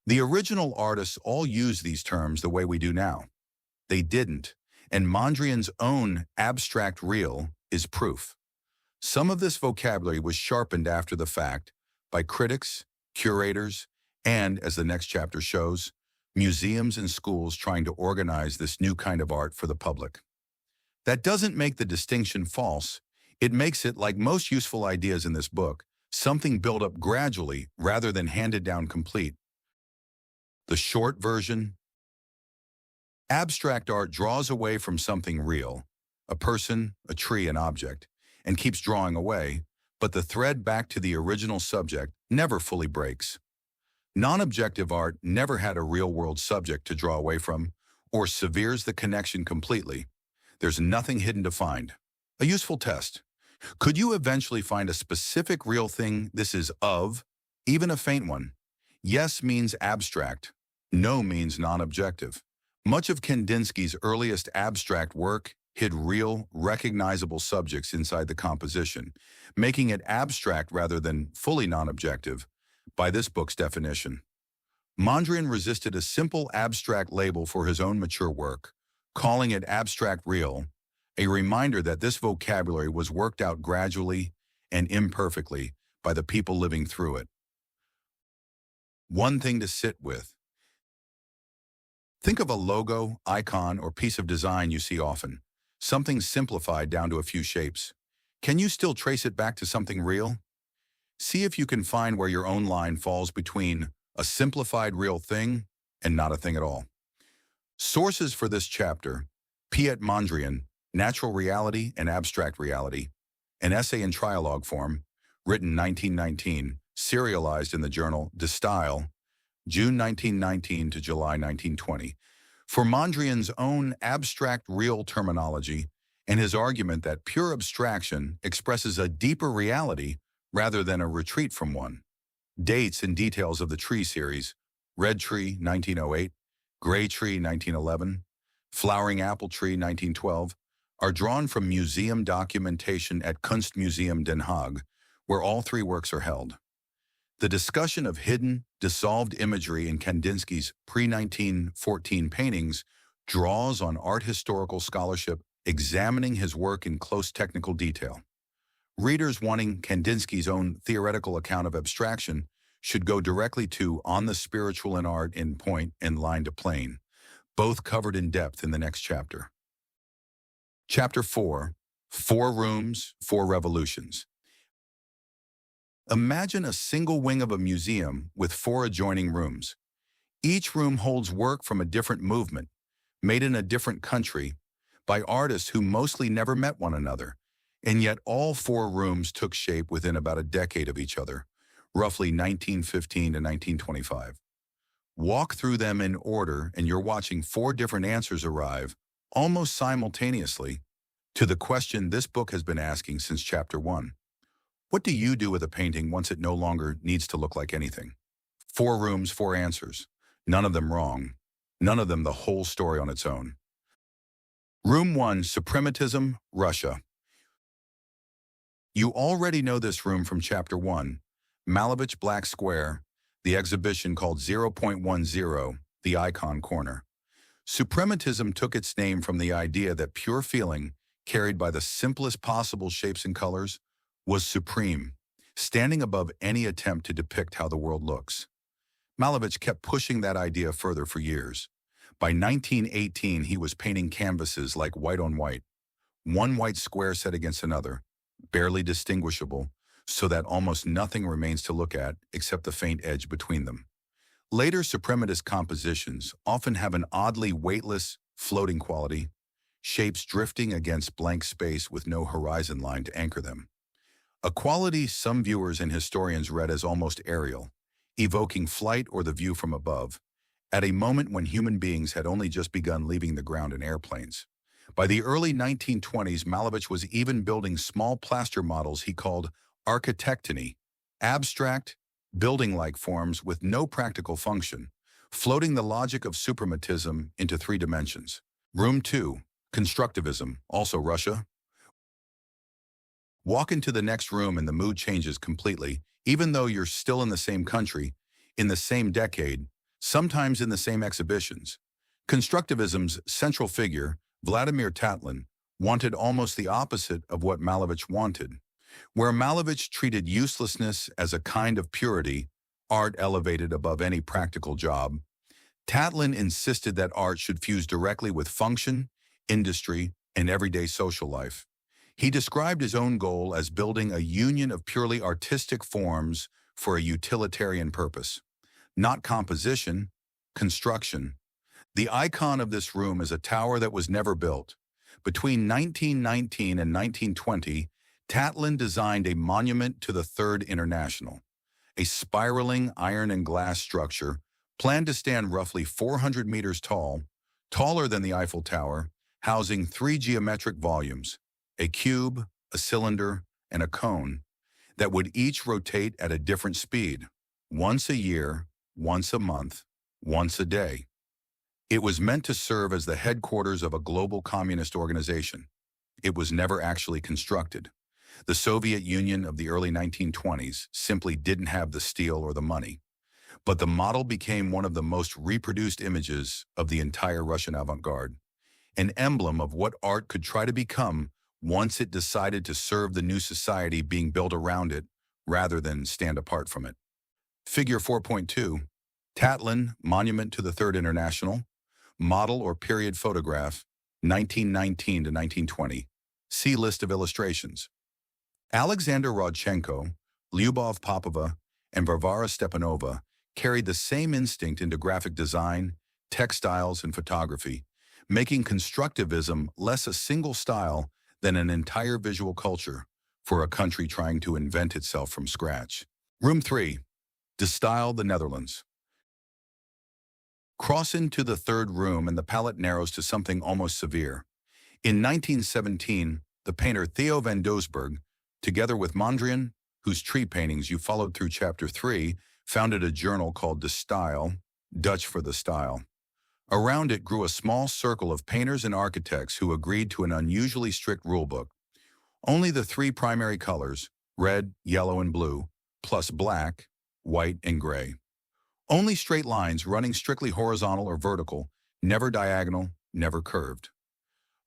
The original artists all used these terms the way we do now. They didn't, and Mondrian's own abstract real is proof. Some of this vocabulary was sharpened after the fact by critics, curators, and, as the next chapter shows, museums and schools trying to organize this new kind of art for the public. That doesn't make the distinction false. It makes it, like most useful ideas in this book, something built up gradually rather than handed down complete. The short version: abstract art draws away from something real, a person, a tree, an object, and keeps drawing away, but the thread back to the original subject never fully breaks. Non-objective art never had a real-world subject to draw away from, or severes the connection completely. There's nothing hidden to find. A useful test. Could you eventually find a specific real thing this is of, even a faint one? Yes means abstract. No means non-objective. Much of Kandinsky's earliest abstract work hid real, recognizable subjects inside the composition, making it abstract rather than fully non-objective, by this book's definition. Mondrian resisted a simple abstract label for his own mature work, calling it abstract real, a reminder that this vocabulary was worked out gradually and imperfectly by the people living through it. One thing to sit with. Think of a logo, icon, or piece of design you see often, something simplified down to a few shapes. Can you still trace it back to something real? See if you can find where your own line falls between a simplified real thing and not a thing at all. Sources for this chapter: Piet Mondrian, Natural Reality and Abstract Reality, an essay in trialogue form, written 1919, serialized in the journal De Style, June 1919 to July 1920, for Mondrian's own abstract real terminology and his argument that pure abstraction expresses a deeper reality rather than a retreat from one. Dates and details of the tree series: Red Tree, 1908, Gray Tree, 1911, Flowering Apple Tree, 1912, are drawn from museum documentation at Kunstmuseum Den Haag, where all three works are held. The discussion of hidden, dissolved imagery in Kandinsky's pre-1914 paintings draws on art historical scholarship examining his work in close technical detail. Readers wanting Kandinsky's own theoretical account of abstraction should go directly to On the Spiritual in Art in Point and Line to Plane, both covered in depth in the next chapter. Chapter 4, 4 Rooms, 4 Revolutions. Imagine a single wing of a museum with 4 adjoining rooms. Each room holds work from a different movement, made in a different country, by artists who mostly never met one another, and yet all 4 rooms took shape within about a decade of each other, roughly 1915 to 1925. Walk through them in order and you're watching 4 different answers arrive, almost simultaneously, to the question this book has been asking since chapter 1. What do you do with a painting once it no longer needs to look like anything? 4 rooms, 4 answers. None of them wrong. None of them the whole story on its own. Room 1, Suprematism, Russia. You already know this room from chapter 1, Malevich Black Square, the exhibition called 0.10, the Icon Corner. Suprematism took its name from the idea that pure feeling, carried by the simplest possible shapes and colors, was supreme, standing above any attempt to depict how the world looks. Malevich kept pushing that idea further for years. By 1918, he was painting canvases like white on white, one white square set against another, barely distinguishable, so that almost nothing remains to look at except the faint edge between them. Later suprematist compositions often have an oddly weightless, floating quality, shapes drifting against blank space with no horizon line to anchor them. A quality some viewers and historians read as almost aerial, evoking flight or the view from above, at a moment when human beings had only just begun leaving the ground in airplanes. By the early 1920s, Malevich was even building small plaster models he called architectony, abstract, building-like forms with no practical function, floating the logic of suprematism into 3 dimensions. Room 2, Constructivism, also Russia. Walk into the next room and the mood changes completely, even though you're still in the same country, in the same decade, sometimes in the same exhibitions. Constructivism's central figure, Vladimir Tatlin, wanted almost the opposite of what Malevich wanted. Where Malevich treated uselessness as a kind of purity, art elevated above any practical job, Tatlin insisted that art should fuse directly with function, industry, and everyday social life. He described his own goal as building a union of purely artistic forms for a utilitarian purpose. Not composition, construction. The icon of this room is a tower that was never built. Between 1919 and 1920, Tatlin designed a monument to the Third International, a spiraling iron and glass structure planned to stand roughly 400 meters tall, taller than the Eiffel Tower, housing 3 geometric volumes, a cube, a cylinder, and a cone, that would each rotate at a different speed, once a year, once a month, once a day. It was meant to serve as the headquarters of a global communist organization. It was never actually constructed. The Soviet Union of the early 1920s simply didn't have the steel or the money. But the model became one of the most reproduced images of the entire Russian avant-garde, an emblem of what art could try to become once it decided to serve the new society being built around it rather than stand apart from it. Figure 4.2, Tatlin, Monument to the Third International, model or period photograph, 1919 to 1920. See list of illustrations. Alexander Rodchenko, Lyubov Popova, and Varvara Stepanova carried the same instinct into graphic design, textiles, and photography, making constructivism less a single style than an entire visual culture for a country trying to invent itself from scratch. Room 3. De Stijl, the Netherlands. Cross into the third room and the palette narrows to something almost severe. In 1917, the painter Theo van Doesburg, together with Mondrian, whose tree paintings you followed through Chapter 3, founded a journal called De Stijl, Dutch for the style. Around it grew a small circle of painters and architects who agreed to an unusually strict rulebook. Only the three primary colors, red, yellow, and blue, plus black, white, and gray. Only straight lines running strictly horizontal or vertical, never diagonal, never curved.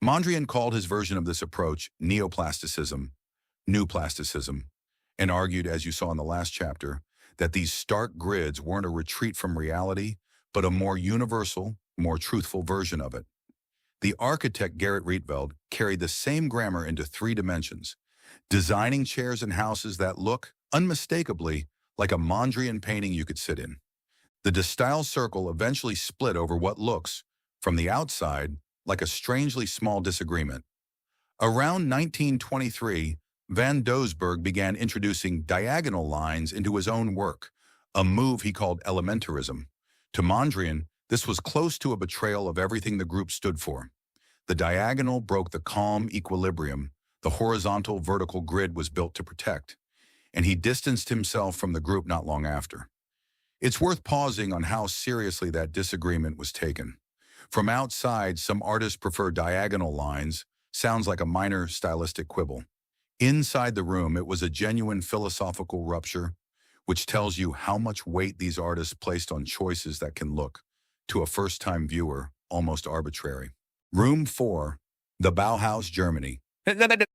Mondrian called his version of this approach neoplasticism, new plasticism, and argued, as you saw in the last chapter, that these stark grids weren't a retreat from reality, but a more universal, more truthful version of it. The architect Gerrit Rietveld carried the same grammar into 3 dimensions, designing chairs and houses that look, unmistakably, like a Mondrian painting you could sit in. The De Stijl circle eventually split over what looks, from the outside, like a strangely small disagreement. Around 1923, Van Doesburg began introducing diagonal lines into his own work, a move he called elementarism. To Mondrian, this was close to a betrayal of everything the group stood for. The diagonal broke the calm equilibrium the horizontal vertical grid was built to protect, and he distanced himself from the group not long after. It's worth pausing on how seriously that disagreement was taken. From outside, some artists prefer diagonal lines, sounds like a minor stylistic quibble. Inside the room, it was a genuine philosophical rupture, which tells you how much weight these artists placed on choices that can look, to a first-time viewer, almost arbitrary. Room 4, the Bauhaus, Germany. The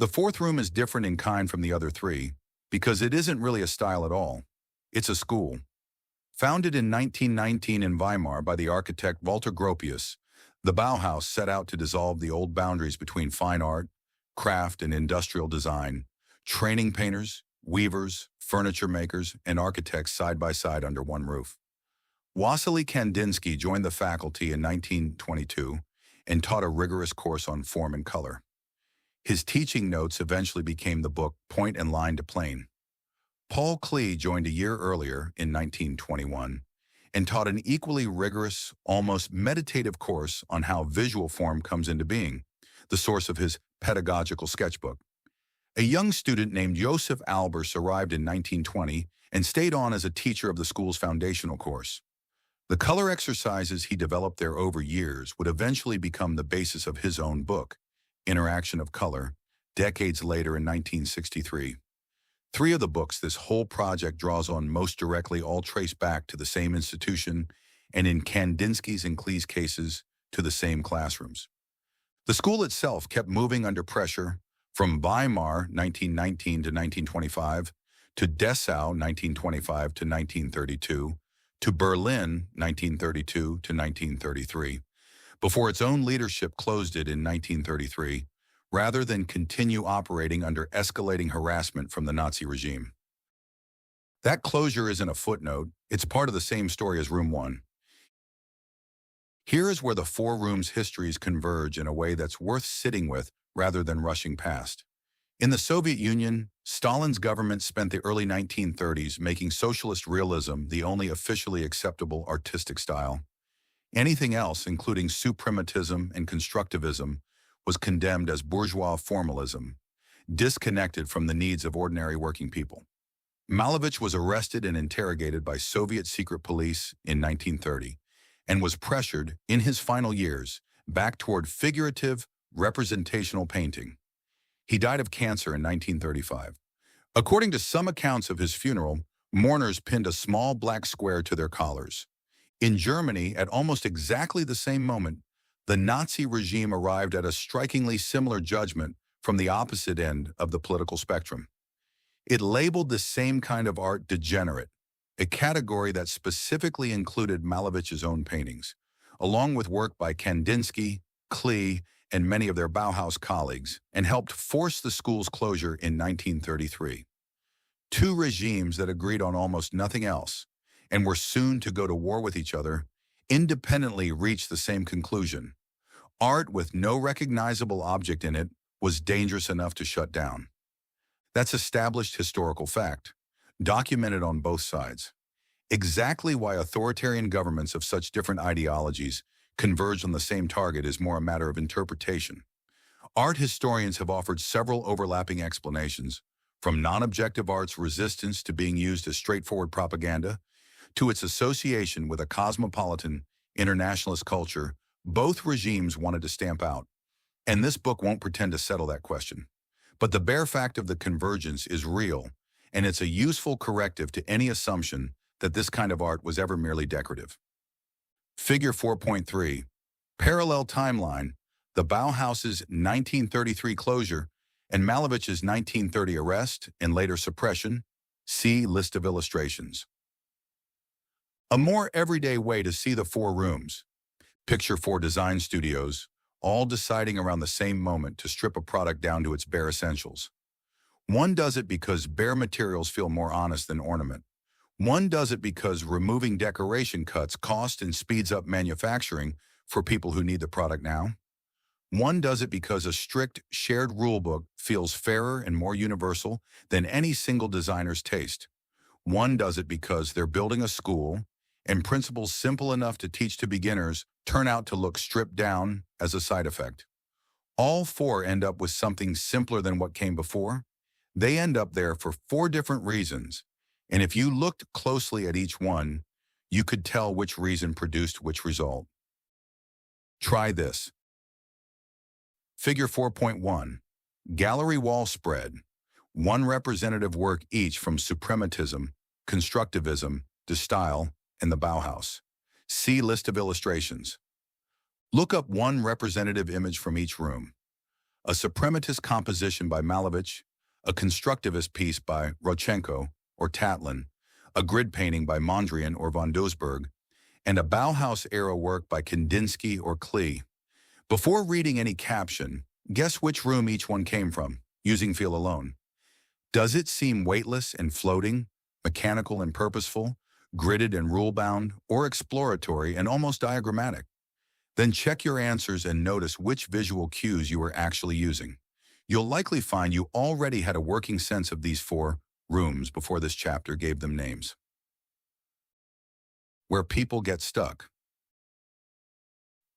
fourth room is different in kind from the other 3, because it isn't really a style at all. It's a school. Founded in 1919 in Weimar by the architect Walter Gropius, the Bauhaus set out to dissolve the old boundaries between fine art, craft, and industrial design, training painters, weavers, furniture makers, and architects side by side under one roof. Wassily Kandinsky joined the faculty in 1922 and taught a rigorous course on form and color. His teaching notes eventually became the book Point and Line to Plane. Paul Klee joined a year earlier, in 1921, and taught an equally rigorous, almost meditative course on how visual form comes into being, the source of his pedagogical sketchbook. A young student named Josef Albers arrived in 1920 and stayed on as a teacher of the school's foundational course. The color exercises he developed there over years would eventually become the basis of his own book, Interaction of Color, decades later in 1963. 3 of the books this whole project draws on most directly all trace back to the same institution, and in Kandinsky's and Klee's cases, to the same classrooms. The school itself kept moving under pressure from Weimar, 1919 to 1925, to Dessau, 1925 to 1932, to Berlin, 1932 to 1933, before its own leadership closed it in 1933, rather than continue operating under escalating harassment from the Nazi regime. That closure isn't a footnote, it's part of the same story as Room 1. Here is where the 4 rooms' histories converge in a way that's worth sitting with rather than rushing past. In the Soviet Union, Stalin's government spent the early 1930s making socialist realism the only officially acceptable artistic style. Anything else, including suprematism and constructivism, was condemned as bourgeois formalism, disconnected from the needs of ordinary working people. Malevich was arrested and interrogated by Soviet secret police in 1930 and was pressured, in his final years, back toward figurative, representational painting. He died of cancer in 1935. According to some accounts of his funeral, mourners pinned a small black square to their collars. In Germany, at almost exactly the same moment, the Nazi regime arrived at a strikingly similar judgment from the opposite end of the political spectrum. It labeled the same kind of art degenerate, a category that specifically included Malevich's own paintings, along with work by Kandinsky, Klee, and many of their Bauhaus colleagues, and helped force the school's closure in 1933. Two regimes that agreed on almost nothing else, and were soon to go to war with each other, independently reached the same conclusion. Art with no recognizable object in it was dangerous enough to shut down. That's established historical fact, documented on both sides. Exactly why authoritarian governments of such different ideologies converge on the same target is more a matter of interpretation. Art historians have offered several overlapping explanations, from non-objective art's resistance to being used as straightforward propaganda, to its association with a cosmopolitan, internationalist culture both regimes wanted to stamp out. And this book won't pretend to settle that question. But the bare fact of the convergence is real, and it's a useful corrective to any assumption that this kind of art was ever merely decorative. Figure 4.3, Parallel Timeline, the Bauhaus's 1933 closure and Malevich's 1930 arrest and later suppression. See list of illustrations. A more everyday way to see the four rooms. Picture four design studios, all deciding around the same moment to strip a product down to its bare essentials. One does it because bare materials feel more honest than ornament. One does it because removing decoration cuts cost and speeds up manufacturing for people who need the product now. One does it because a strict, shared rulebook feels fairer and more universal than any single designer's taste. One does it because they're building a school, and principles simple enough to teach to beginners turn out to look stripped down as a side effect. All four end up with something simpler than what came before. They end up there for four different reasons, and if you looked closely at each one, you could tell which reason produced which result. Try this. Figure 4.1, Gallery Wall Spread, one representative work each from suprematism, constructivism, to style, and the Bauhaus. See list of illustrations. Look up one representative image from each room. A suprematist composition by Malevich, a constructivist piece by Rodchenko or Tatlin, a grid painting by Mondrian or von Doesburg, and a Bauhaus-era work by Kandinsky or Klee. Before reading any caption, guess which room each one came from, using feel alone. Does it seem weightless and floating, mechanical and purposeful, gridded and rule-bound, or exploratory and almost diagrammatic? Then check your answers and notice which visual cues you were actually using. You'll likely find you already had a working sense of these four rooms before this chapter gave them names. Where people get stuck.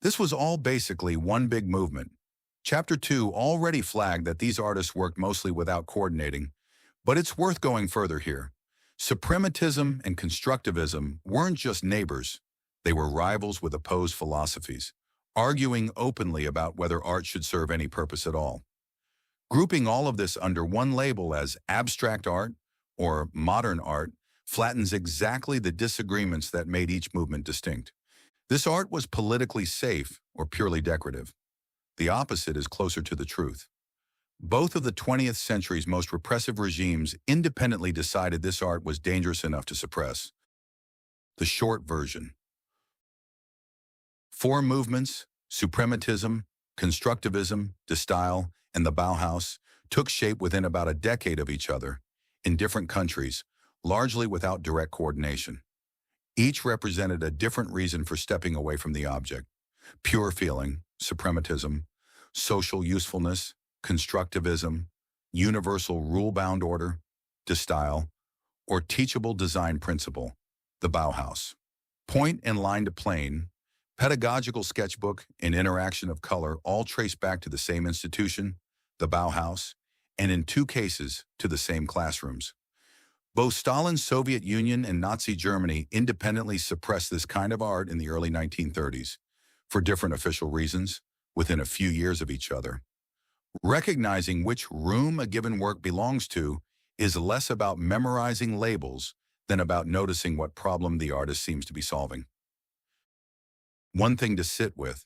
This was all basically one big movement. Chapter 2 already flagged that these artists worked mostly without coordinating, but it's worth going further here. Suprematism and constructivism weren't just neighbors. They were rivals with opposed philosophies, arguing openly about whether art should serve any purpose at all. Grouping all of this under one label as abstract art or modern art flattens exactly the disagreements that made each movement distinct. This art was politically safe or purely decorative. The opposite is closer to the truth. Both of the 20th century's most repressive regimes independently decided this art was dangerous enough to suppress. The short version. Four movements, suprematism, constructivism, de style, and the Bauhaus, took shape within about a decade of each other, in different countries, largely without direct coordination. Each represented a different reason for stepping away from the object: pure feeling, suprematism; social usefulness, constructivism; universal rule-bound order, de style; or teachable design principle, the Bauhaus. Point and line to plane, pedagogical sketchbook, and interaction of color all trace back to the same institution, the Bauhaus, and in two cases to the same classrooms. Both Stalin's Soviet Union and Nazi Germany independently suppressed this kind of art in the early 1930s, for different official reasons, within a few years of each other. Recognizing which room a given work belongs to is less about memorizing labels than about noticing what problem the artist seems to be solving. One thing to sit with.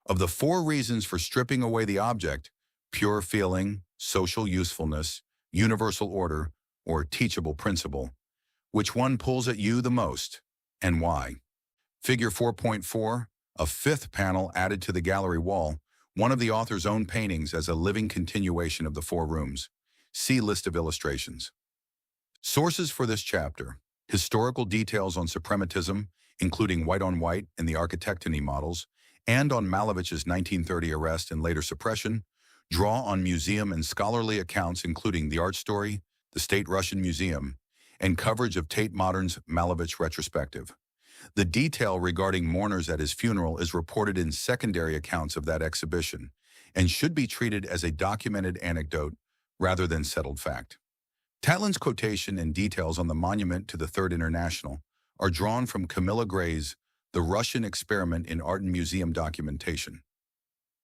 Of the 4 reasons for stripping away the object, pure feeling, social usefulness, universal order, or teachable principle, which one pulls at you the most, and why? Figure 4.4, a 5th panel added to the gallery wall, one of the author's own paintings as a living continuation of the 4 rooms. See list of illustrations. Sources for this chapter: historical details on suprematism, including white-on-white and the architectony models, and on Malevich's 1930 arrest and later suppression, draw on museum and scholarly accounts including the Art Story, the State Russian Museum, and coverage of Tate Modern's Malevich retrospective. The detail regarding mourners at his funeral is reported in secondary accounts of that exhibition and should be treated as a documented anecdote rather than settled fact. Tatlin's quotation and details on the monument to the Third International are drawn from Camilla Gray's The Russian Experiment in Art and Museum Documentation.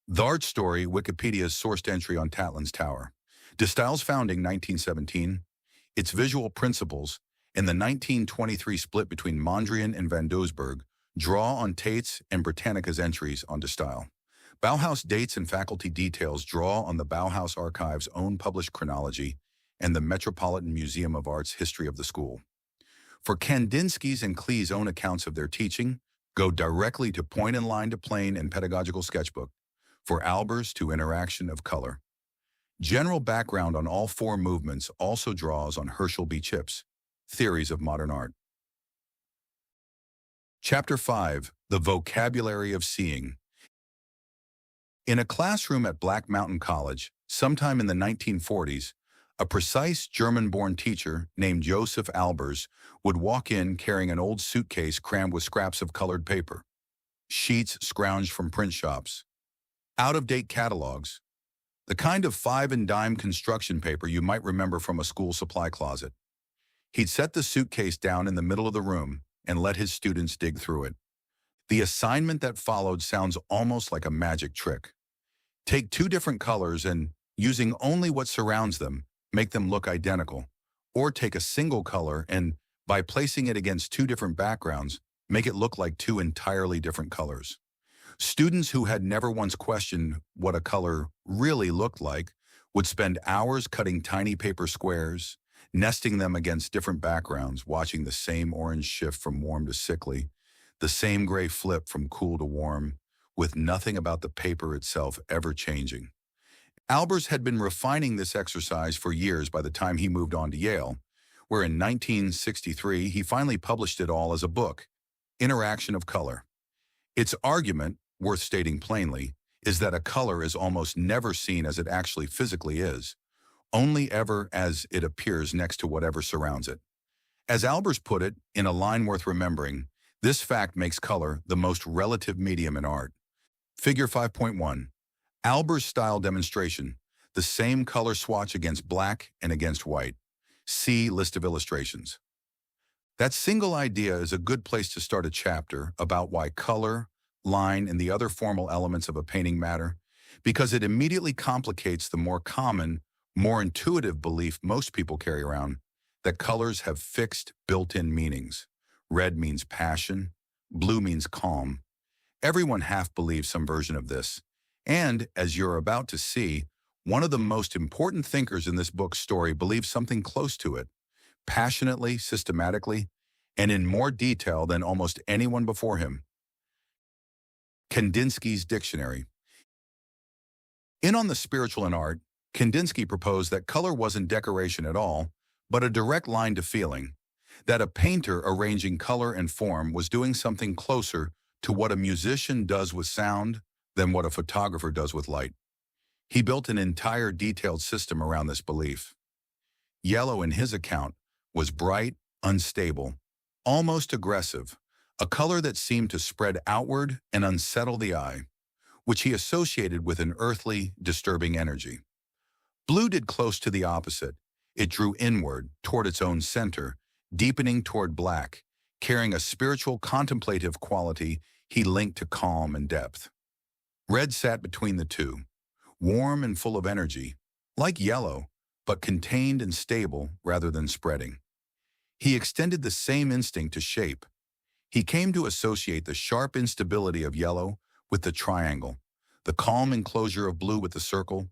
The Art Story, Wikipedia's sourced entry on Tatlin's Tower. De Style's founding 1917, its visual principles, and the 1923 split between Mondrian and Van Doesburg draw on Tate's and Britannica's entries on De Style. Bauhaus dates and faculty details draw on the Bauhaus Archive's own published chronology and the Metropolitan Museum of Art's history of the school. For Kandinsky's and Klee's own accounts of their teaching, go directly to Point and Line to Plane and Pedagogical Sketchbook. For Albers to Interaction of Color. General background on all 4 movements also draws on Herschel B. Chip's Theories of Modern Art. Chapter 5, The Vocabulary of Seeing. In a classroom at Black Mountain College, sometime in the 1940s, a precise German-born teacher named Josef Albers would walk in carrying an old suitcase crammed with scraps of colored paper, sheets scrounged from print shops, out-of-date catalogs, the kind of 5 and dime construction paper you might remember from a school supply closet. He'd set the suitcase down in the middle of the room and let his students dig through it. The assignment that followed sounds almost like a magic trick. Take 2 different colors and, using only what surrounds them, make them look identical. Or take a single color and, by placing it against 2 different backgrounds, make it look like 2 entirely different colors. Students who had never once questioned what a color really looked like would spend hours cutting tiny paper squares, nesting them against different backgrounds, watching the same orange shift from warm to sickly, the same gray flip from cool to warm, with nothing about the paper itself ever changing. Albers had been refining this exercise for years by the time he moved on to Yale, where in 1963 he finally published it all as a book, Interaction of Color. Its argument, worth stating plainly, is that a color is almost never seen as it actually physically is, only ever as it appears next to whatever surrounds it. As Albers put it, in a line worth remembering, this fact makes color the most relative medium in art. Figure 5.1. Albers' style demonstration, the same color swatch against black and against white. See list of illustrations. That single idea is a good place to start a chapter about why color, line, and the other formal elements of a painting matter, because it immediately complicates the more common, more intuitive belief most people carry around, that colors have fixed, built-in meanings. Red means passion, blue means calm. Everyone half believes some version of this, and, as you're about to see, one of the most important thinkers in this book's story believes something close to it, passionately, systematically, and in more detail than almost anyone before him. Kandinsky's Dictionary. In On the Spiritual in Art, Kandinsky proposed that color wasn't decoration at all, but a direct line to feeling, that a painter arranging color and form was doing something closer to what a musician does with sound than what a photographer does with light. He built an entire detailed system around this belief. Yellow, in his account, was bright, unstable, almost aggressive, a color that seemed to spread outward and unsettle the eye, which he associated with an earthly, disturbing energy. Blue did close to the opposite. It drew inward, toward its own center, deepening toward black, carrying a spiritual contemplative quality he linked to calm and depth. Red sat between the two, warm and full of energy, like yellow, but contained and stable rather than spreading. He extended the same instinct to shape. He came to associate the sharp instability of yellow with the triangle, the calm enclosure of blue with the circle,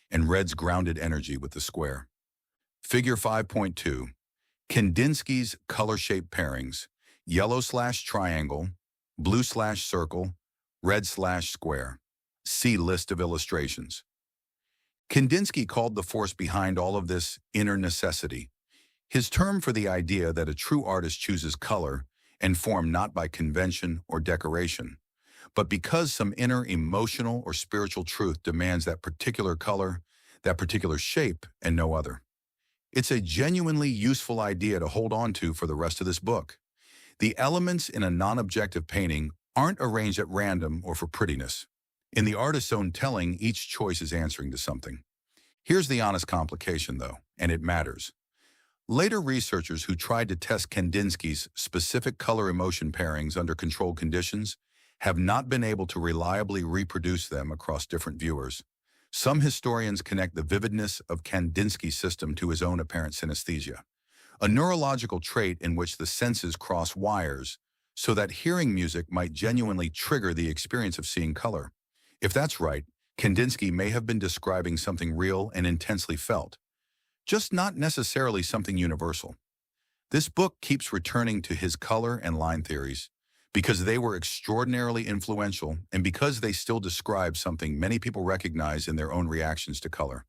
and red's grounded energy with the square. Figure 5.2. Kandinsky's color-shaped pairings, yellow/triangle, blue/circle, red/square. See list of illustrations. Kandinsky called the force behind all of this inner necessity, his term for the idea that a true artist chooses color and form not by convention or decoration, but because some inner emotional or spiritual truth demands that particular color, that particular shape, and no other. It's a genuinely useful idea to hold on to for the rest of this book. The elements in a non-objective painting aren't arranged at random or for prettiness. In the artist's own telling, each choice is answering to something. Here's the honest complication, though, and it matters. Later researchers who tried to test Kandinsky's specific color-emotion pairings under controlled conditions have not been able to reliably reproduce them across different viewers. Some historians connect the vividness of Kandinsky's system to his own apparent synesthesia, a neurological trait in which the senses cross wires so that hearing music might genuinely trigger the experience of seeing color. If that's right, Kandinsky may have been describing something real and intensely felt, just not necessarily something universal. This book keeps returning to his color and line theories because they were extraordinarily influential and because they still describe something many people recognize in their own reactions to color.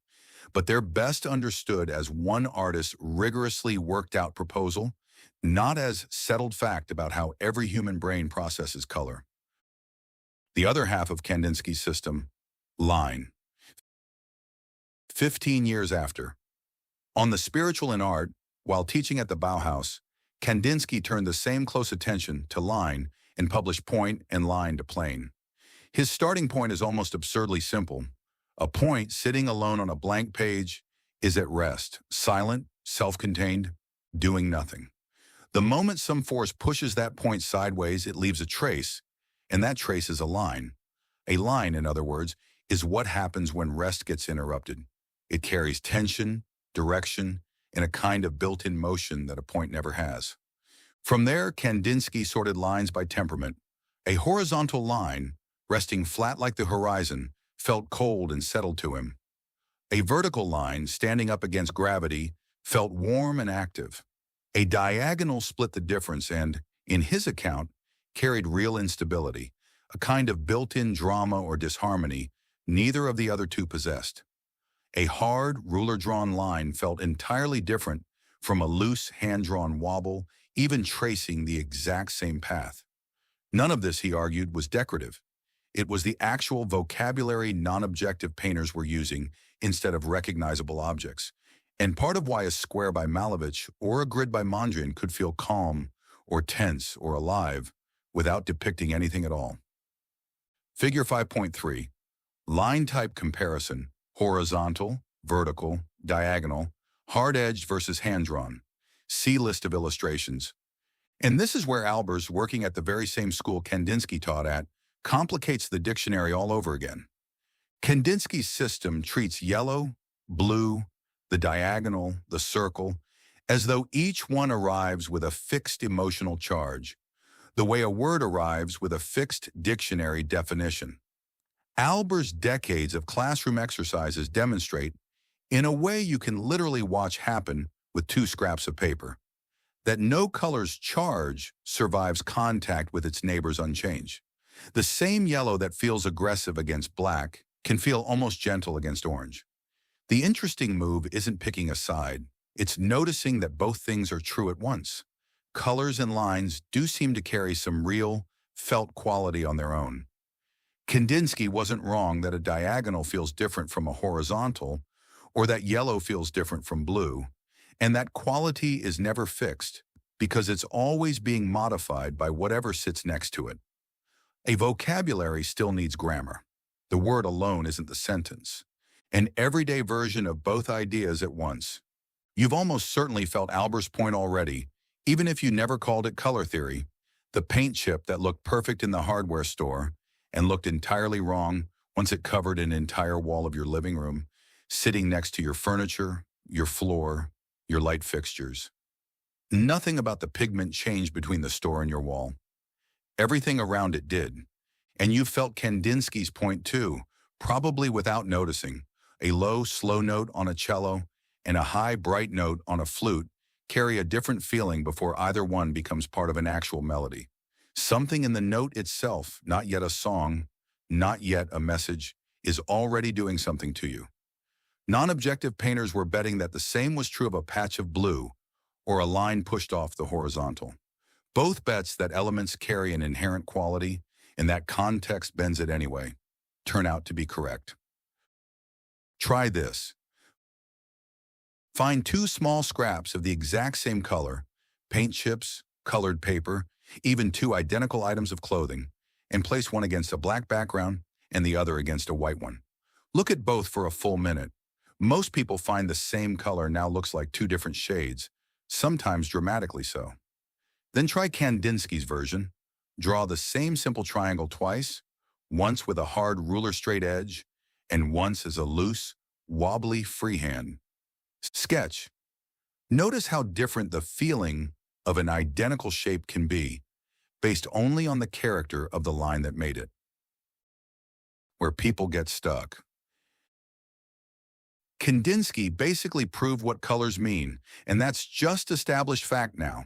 But they're best understood as one artist's rigorously worked out proposal, not as settled fact about how every human brain processes color. The other half of Kandinsky's system, line. 15 years after. On the spiritual in art, while teaching at the Bauhaus, Kandinsky turned the same close attention to line and published Point and Line to Plane. His starting point is almost absurdly simple. A point sitting alone on a blank page is at rest, silent, self-contained, doing nothing. The moment some force pushes that point sideways, it leaves a trace, and that trace is a line. A line, in other words, is what happens when rest gets interrupted. It carries tension, direction, and a kind of built-in motion that a point never has. From there, Kandinsky sorted lines by temperament. A horizontal line, resting flat like the horizon, felt cold and settled to him. A vertical line, standing up against gravity, felt warm and active. A diagonal split the difference and, in his account, carried real instability, a kind of built-in drama or disharmony neither of the other two possessed. A hard, ruler-drawn line felt entirely different from a loose, hand-drawn wobble, even tracing the exact same path. None of this, he argued, was decorative. It was the actual vocabulary non-objective painters were using instead of recognizable objects, and part of why a square by Malevich or a grid by Mondrian could feel calm or tense or alive without depicting anything at all. Figure 5.3. Line type comparison, horizontal, vertical, diagonal, hard-edged versus hand-drawn. See list of illustrations. And this is where Albers, working at the very same school Kandinsky taught at, complicates the dictionary all over again. Kandinsky's system treats yellow, blue, the diagonal, the circle, as though each one arrives with a fixed emotional charge, the way a word arrives with a fixed dictionary definition. Albers' decades of classroom exercises demonstrate, in a way you can literally watch happen with two scraps of paper, that no color's charge survives contact with its neighbors unchanged. The same yellow that feels aggressive against black can feel almost gentle against orange. The interesting move isn't picking a side, it's noticing that both things are true at once. Colors and lines do seem to carry some real, felt quality on their own. Kandinsky wasn't wrong that a diagonal feels different from a horizontal, or that yellow feels different from blue, and that quality is never fixed because it's always being modified by whatever sits next to it. A vocabulary still needs grammar. The word alone isn't the sentence. An everyday version of both ideas at once. You've almost certainly felt Albers' point already, even if you never called it color theory. The paint chip that looked perfect in the hardware store and looked entirely wrong once it covered an entire wall of your living room, sitting next to your furniture, your floor, your light fixtures. Nothing about the pigment changed between the store and your wall. Everything around it did. And you felt Kandinsky's point too, probably without noticing. A low, slow note on a cello and a high, bright note on a flute carry a different feeling before either one becomes part of an actual melody. Something in the note itself, not yet a song, not yet a message, is already doing something to you. Non-objective painters were betting that the same was true of a patch of blue or a line pushed off the horizontal. Both bets that elements carry an inherent quality and that context bends it anyway turn out to be correct. Try this. Find two small scraps of the exact same color, paint chips, colored paper, even two identical items of clothing, and place one against a black background and the other against a white one. Look at both for a full minute. Most people find the same color now looks like two different shades, sometimes dramatically so. Then try Kandinsky's version. Draw the same simple triangle twice, once with a hard ruler straight edge, and once as a loose, wobbly freehand. Sketch. Notice how different the feeling of an identical shape can be, based only on the character of the line that made it. Where people get stuck. Kandinsky basically proved what colors mean, and that's just established fact now.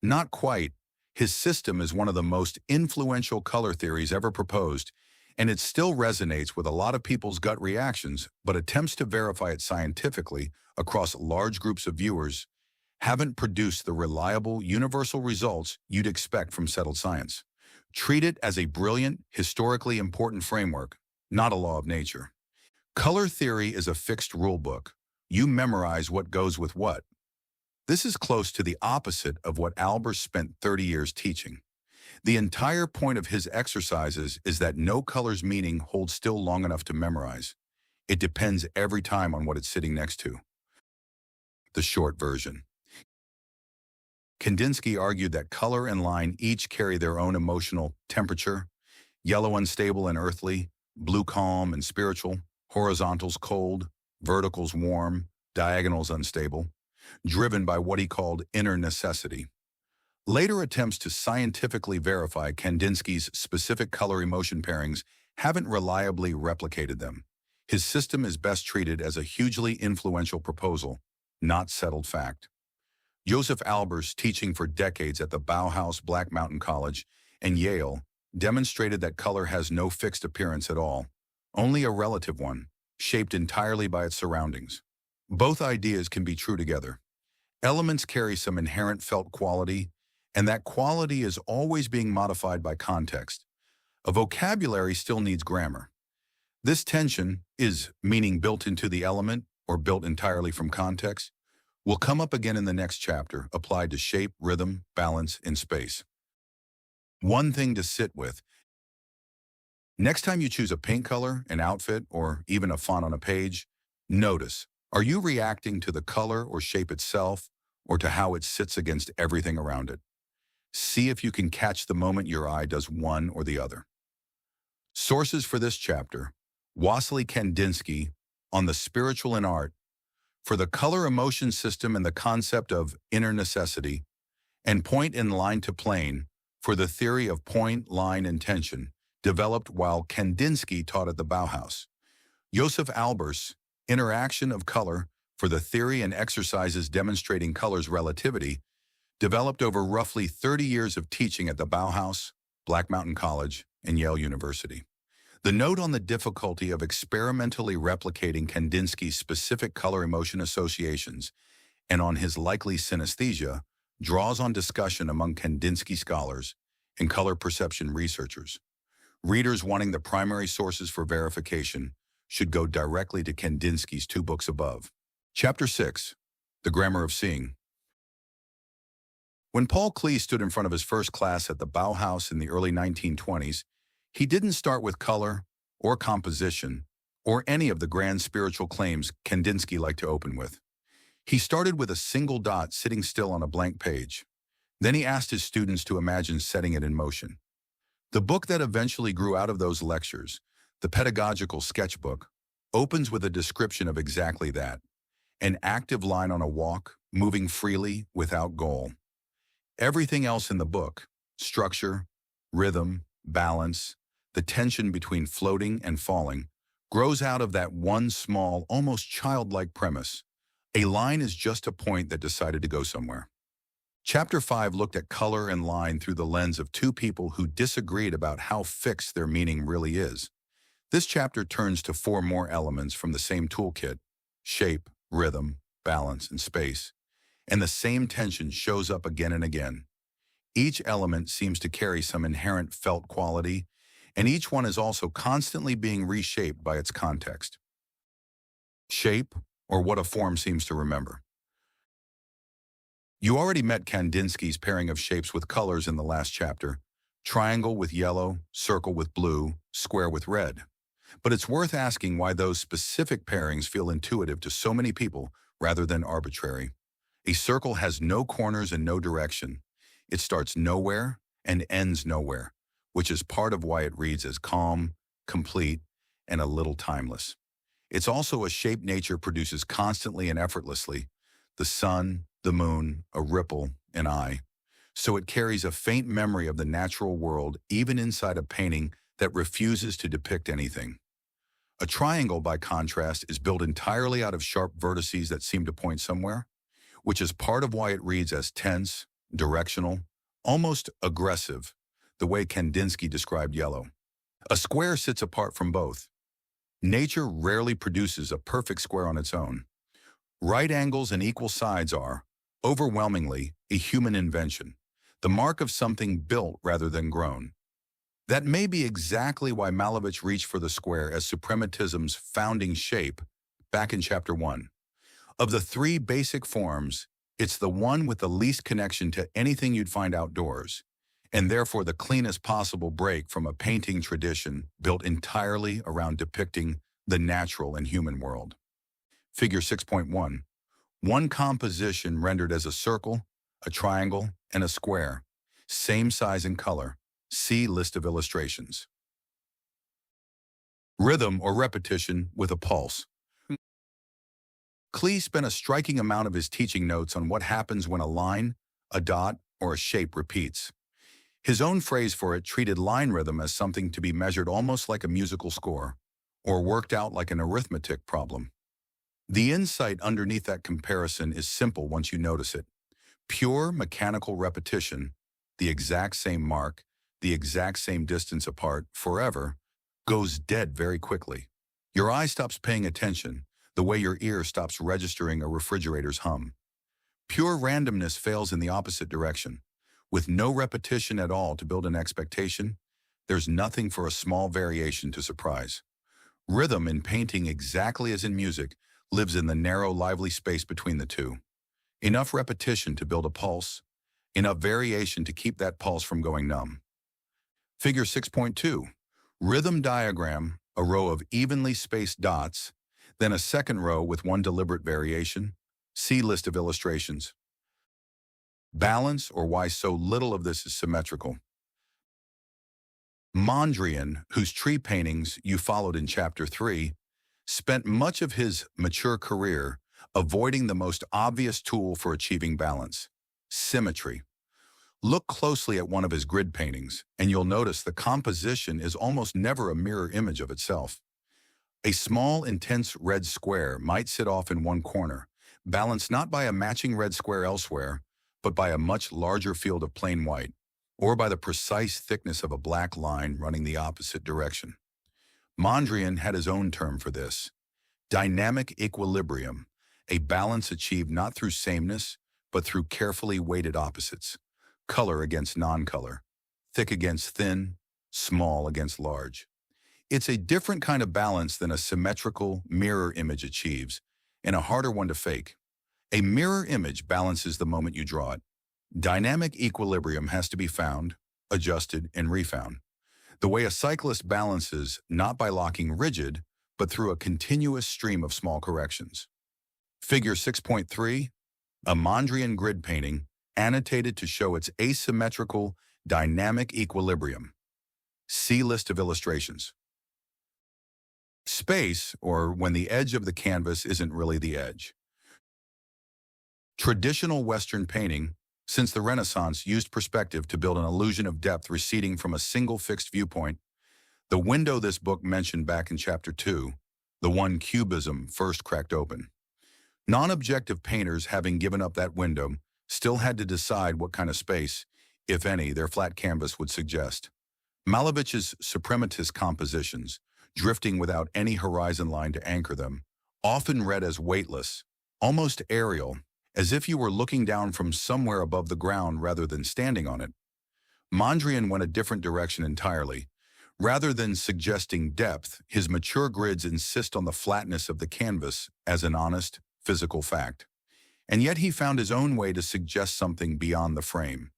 Not quite. His system is one of the most influential color theories ever proposed, and it still resonates with a lot of people's gut reactions, but attempts to verify it scientifically across large groups of viewers haven't produced the reliable, universal results you'd expect from settled science. Treat it as a brilliant, historically important framework, not a law of nature. Color theory is a fixed rule book. You memorize what goes with what. This is close to the opposite of what Albers spent 30 years teaching. The entire point of his exercises is that no color's meaning holds still long enough to memorize. It depends every time on what it's sitting next to. The short version. Kandinsky argued that color and line each carry their own emotional temperature: yellow unstable and earthly, blue calm and spiritual, horizontals cold, verticals warm, diagonals unstable, driven by what he called inner necessity. Later attempts to scientifically verify Kandinsky's specific color-emotion pairings haven't reliably replicated them. His system is best treated as a hugely influential proposal, not settled fact. Josef Albers, teaching for decades at the Bauhaus Black Mountain College and Yale, demonstrated that color has no fixed appearance at all, only a relative one, shaped entirely by its surroundings. Both ideas can be true together. Elements carry some inherent felt quality, and that quality is always being modified by context. A vocabulary still needs grammar. This tension, is meaning built into the element or built entirely from context, will come up again in the next chapter, applied to shape, rhythm, balance, and space. One thing to sit with. Next time you choose a paint color, an outfit, or even a font on a page, notice, are you reacting to the color or shape itself, or to how it sits against everything around it? See if you can catch the moment your eye does one or the other. Sources for this chapter: Wassily Kandinsky on the spiritual in art, for the color-emotion system and the concept of inner necessity, and Point and Line to Plane for the theory of point, line, and tension, developed while Kandinsky taught at the Bauhaus. Josef Albers, Interaction of Color for the theory and exercises demonstrating color's relativity, developed over roughly 30 years of teaching at the Bauhaus, Black Mountain College, and Yale University. The note on the difficulty of experimentally replicating Kandinsky's specific color-emotion associations and on his likely synesthesia draws on discussion among Kandinsky scholars and color perception researchers. Readers wanting the primary sources for verification should go directly to Kandinsky's two books above. Chapter 6, The Grammar of Seeing. When Paul Klee stood in front of his first class at the Bauhaus in the early 1920s, he didn't start with color or composition or any of the grand spiritual claims Kandinsky liked to open with. He started with a single dot sitting still on a blank page. Then he asked his students to imagine setting it in motion. The book that eventually grew out of those lectures, the pedagogical sketchbook, opens with a description of exactly that. An active line on a walk, moving freely without goal. Everything else in the book, structure, rhythm, balance, the tension between floating and falling, grows out of that one small, almost childlike premise. A line is just a point that decided to go somewhere. Chapter 5 looked at color and line through the lens of two people who disagreed about how fixed their meaning really is. This chapter turns to 4 more elements from the same toolkit: shape, rhythm, balance, and space. And the same tension shows up again and again. Each element seems to carry some inherent felt quality, and each one is also constantly being reshaped by its context. Shape, or what a form seems to remember. You already met Kandinsky's pairing of shapes with colors in the last chapter: triangle with yellow, circle with blue, square with red. But it's worth asking why those specific pairings feel intuitive to so many people rather than arbitrary. A circle has no corners and no direction. It starts nowhere and ends nowhere, which is part of why it reads as calm, complete, and a little timeless. It's also a shape nature produces constantly and effortlessly: the sun, the moon, a ripple, an eye. So it carries a faint memory of the natural world even inside a painting that refuses to depict anything. A triangle, by contrast, is built entirely out of sharp vertices that seem to point somewhere, which is part of why it reads as tense, directional, almost aggressive, the way Kandinsky described yellow. A square sits apart from both. Nature rarely produces a perfect square on its own. Right angles and equal sides are, overwhelmingly, a human invention, the mark of something built rather than grown. That may be exactly why Malevich reached for the square as suprematism's founding shape back in Chapter 1. Of the 3 basic forms, it's the one with the least connection to anything you'd find outdoors, and therefore the cleanest possible break from a painting tradition built entirely around depicting the natural and human world. Figure 6.1. One composition rendered as a circle, a triangle, and a square. Same size and color. See list of illustrations. Rhythm or repetition with a pulse. Klee spent a striking amount of his teaching notes on what happens when a line, a dot, or a shape repeats. His own phrase for it treated line rhythm as something to be measured almost like a musical score, or worked out like an arithmetic problem. The insight underneath that comparison is simple once you notice it. Pure mechanical repetition, the exact same mark, the exact same distance apart, forever, goes dead very quickly. Your eye stops paying attention, the way your ear stops registering a refrigerator's hum. Pure randomness fails in the opposite direction. With no repetition at all to build an expectation, there's nothing for a small variation to surprise. Rhythm in painting, exactly as in music, lives in the narrow, lively space between the two. Enough repetition to build a pulse, enough variation to keep that pulse from going numb. Figure 6.2. Rhythm diagram, a row of evenly spaced dots, then a second row with one deliberate variation. See list of illustrations. Balance, or why so little of this is symmetrical. Mondrian, whose tree paintings you followed in Chapter 3, spent much of his mature career avoiding the most obvious tool for achieving balance: symmetry. Look closely at one of his grid paintings, and you'll notice the composition is almost never a mirror image of itself. A small, intense red square might sit off in one corner, balanced not by a matching red square elsewhere, but by a much larger field of plain white, or by the precise thickness of a black line running the opposite direction. Mondrian had his own term for this: dynamic equilibrium, a balance achieved not through sameness, but through carefully weighted opposites. Color against non-color, thick against thin, small against large. It's a different kind of balance than a symmetrical mirror image achieves, and a harder one to fake. A mirror image balances the moment you draw it. Dynamic equilibrium has to be found, adjusted, and refound. The way a cyclist balances not by locking rigid, but through a continuous stream of small corrections. Figure 6.3, a Mondrian grid painting, annotated to show its asymmetrical, dynamic equilibrium. See list of illustrations. Space, or when the edge of the canvas isn't really the edge. Traditional Western painting, since the Renaissance, used perspective to build an illusion of depth receding from a single fixed viewpoint. The window this book mentioned back in Chapter 2, the one Cubism first cracked open. Non-objective painters, having given up that window, still had to decide what kind of space, if any, their flat canvas would suggest. Malevich's suprematist compositions, drifting without any horizon line to anchor them, often read as weightless, almost aerial, as if you were looking down from somewhere above the ground rather than standing on it. Mondrian went a different direction entirely. Rather than suggesting depth, his mature grids insist on the flatness of the canvas as an honest, physical fact. And yet he found his own way to suggest something beyond the frame.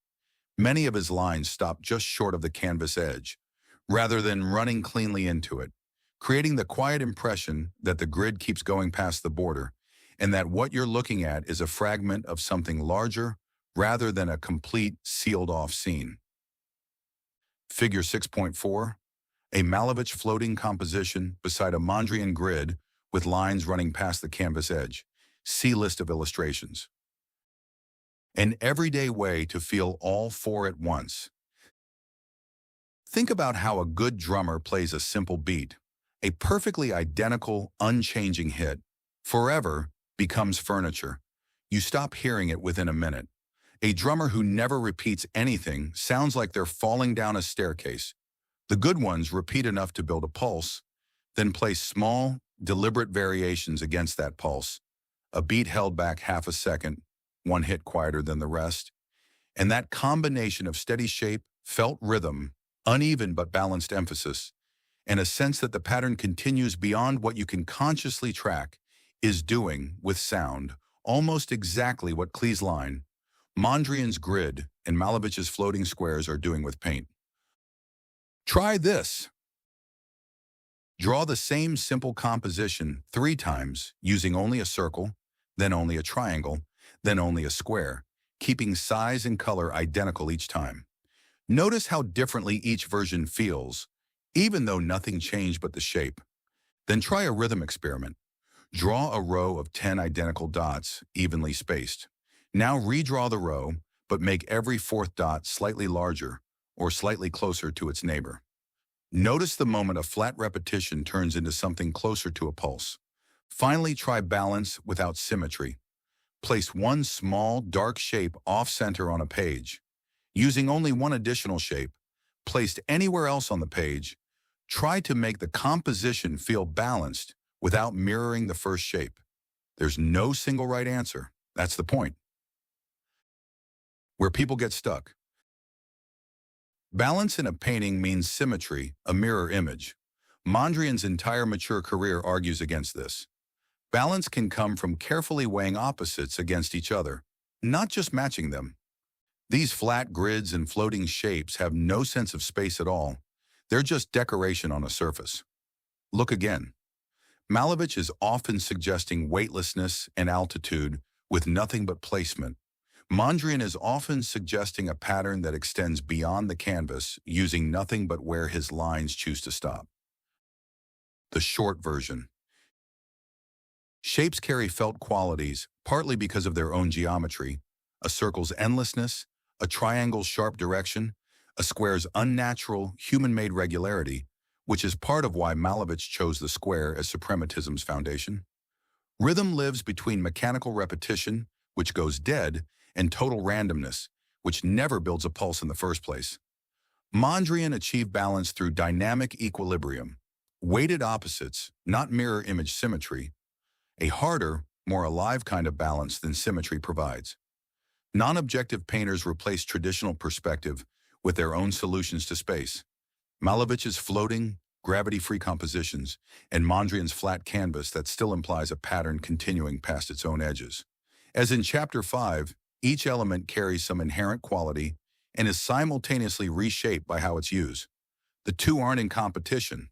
Many of his lines stop just short of the canvas edge, rather than running cleanly into it, creating the quiet impression that the grid keeps going past the border, and that what you're looking at is a fragment of something larger rather than a complete sealed-off scene. Figure 6.4, a Malevich floating composition beside a Mondrian grid with lines running past the canvas edge. See list of illustrations. An everyday way to feel all four at once. Think about how a good drummer plays a simple beat. A perfectly identical, unchanging hit, forever, becomes furniture. You stop hearing it within a minute. A drummer who never repeats anything sounds like they're falling down a staircase. The good ones repeat enough to build a pulse, then play small, deliberate variations against that pulse. A beat held back half a second, one hit quieter than the rest. And that combination of steady shape, felt rhythm, uneven but balanced emphasis, and a sense that the pattern continues beyond what you can consciously track, is doing, with sound, almost exactly what Klee's line, Mondrian's grid, and Malevich's floating squares are doing with paint. Try this. Draw the same simple composition 3 times, using only a circle, then only a triangle, then only a square, keeping size and color identical each time. Notice how differently each version feels, even though nothing changed but the shape. Then try a rhythm experiment. Draw a row of 10 identical dots, evenly spaced. Now redraw the row, but make every 4th dot slightly larger or slightly closer to its neighbor. Notice the moment a flat repetition turns into something closer to a pulse. Finally, try balance without symmetry. Place one small, dark shape off-center on a page. Using only one additional shape, placed anywhere else on the page, try to make the composition feel balanced without mirroring the first shape. There's no single right answer. That's the point. Where people get stuck. Balance in a painting means symmetry, a mirror image. Mondrian's entire mature career argues against this. Balance can come from carefully weighing opposites against each other, not just matching them. These flat grids and floating shapes have no sense of space at all. They're just decoration on a surface. Look again. Malevich is often suggesting weightlessness and altitude with nothing but placement. Mondrian is often suggesting a pattern that extends beyond the canvas, using nothing but where his lines choose to stop. The short version. Shapes carry felt qualities, partly because of their own geometry, a circle's endlessness, a triangle's sharp direction, a square's unnatural, human-made regularity, which is part of why Malevich chose the square as suprematism's foundation. Rhythm lives between mechanical repetition, which goes dead, and total randomness, which never builds a pulse in the first place. Mondrian achieved balance through dynamic equilibrium, weighted opposites, not mirror image symmetry, a harder, more alive kind of balance than symmetry provides. Non-objective painters replace traditional perspective with their own solutions to space. Malevich's floating, gravity-free compositions, and Mondrian's flat canvas that still implies a pattern continuing past its own edges. As in Chapter 5, each element carries some inherent quality and is simultaneously reshaped by how it's used. The two aren't in competition.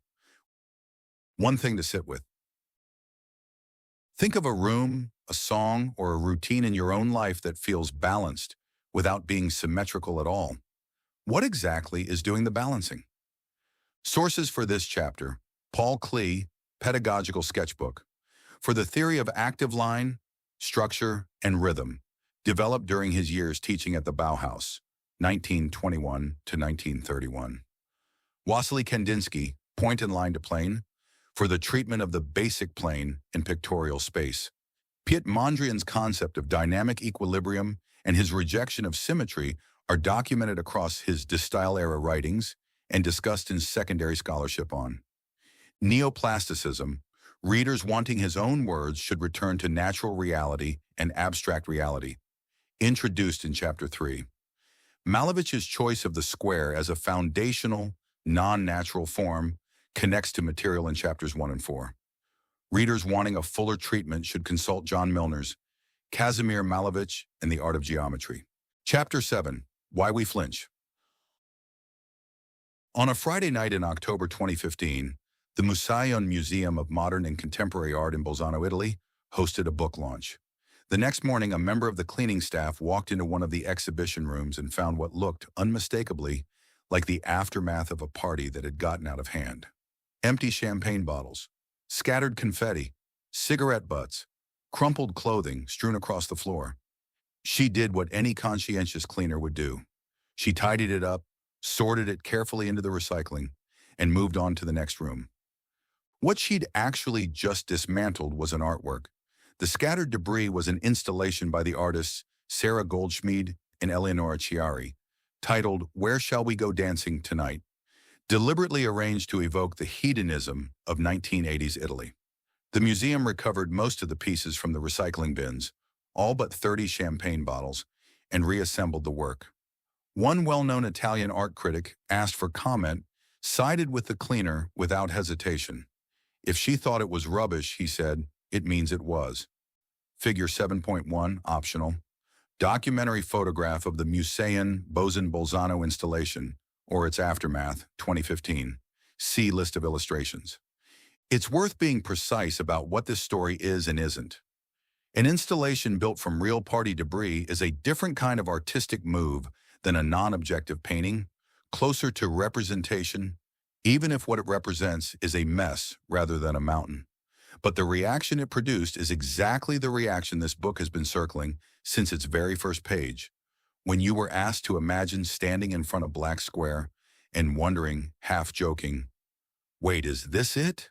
One thing to sit with. Think of a room, a song, or a routine in your own life that feels balanced without being symmetrical at all. What exactly is doing the balancing? Sources for this chapter: Paul Klee, Pedagogical Sketchbook. For the theory of active line, structure, and rhythm, developed during his years teaching at the Bauhaus, 1921 to 1931. Wassily Kandinsky, Point and Line to Plane, for the treatment of the basic plane in pictorial space. Piet Mondrian's concept of dynamic equilibrium and his rejection of symmetry are documented across his De Style-era writings and discussed in secondary scholarship on neoplasticism. Readers wanting his own words should return to natural reality and abstract reality, introduced in Chapter 3. Malevich's choice of the square as a foundational, non-natural form connects to material in Chapters 1 and 4. Readers wanting a fuller treatment should consult John Milner's Kazimir Malevich and the Art of Geometry. Chapter 7. Why We Flinch. On a Friday night in October 2015, the Museion Museum of Modern and Contemporary Art in Bolzano, Italy, hosted a book launch. The next morning, a member of the cleaning staff walked into one of the exhibition rooms and found what looked, unmistakably, like the aftermath of a party that had gotten out of hand. Empty champagne bottles, scattered confetti, cigarette butts, crumpled clothing strewn across the floor. She did what any conscientious cleaner would do. She tidied it up, sorted it carefully into the recycling, and moved on to the next room. What she'd actually just dismantled was an artwork. The scattered debris was an installation by the artists Sarah Goldschmied and Eleonora Chiari, titled "Where Shall We Go Dancing Tonight?", deliberately arranged to evoke the hedonism of 1980s Italy. The museum recovered most of the pieces from the recycling bins, all but 30 champagne bottles, and reassembled the work. One well-known Italian art critic asked for comment, sided with the cleaner without hesitation. If she thought it was rubbish, he said, it means it was. Figure 7.1, optional. Documentary photograph of the Museion Bolzano installation, or its aftermath, 2015. See list of illustrations. It's worth being precise about what this story is and isn't. An installation built from real party debris is a different kind of artistic move than a non-objective painting, closer to representation, even if what it represents is a mess rather than a mountain. But the reaction it produced is exactly the reaction this book has been circling since its very first page. When you were asked to imagine standing in front of Black Square and wondering, half joking, wait, is this it?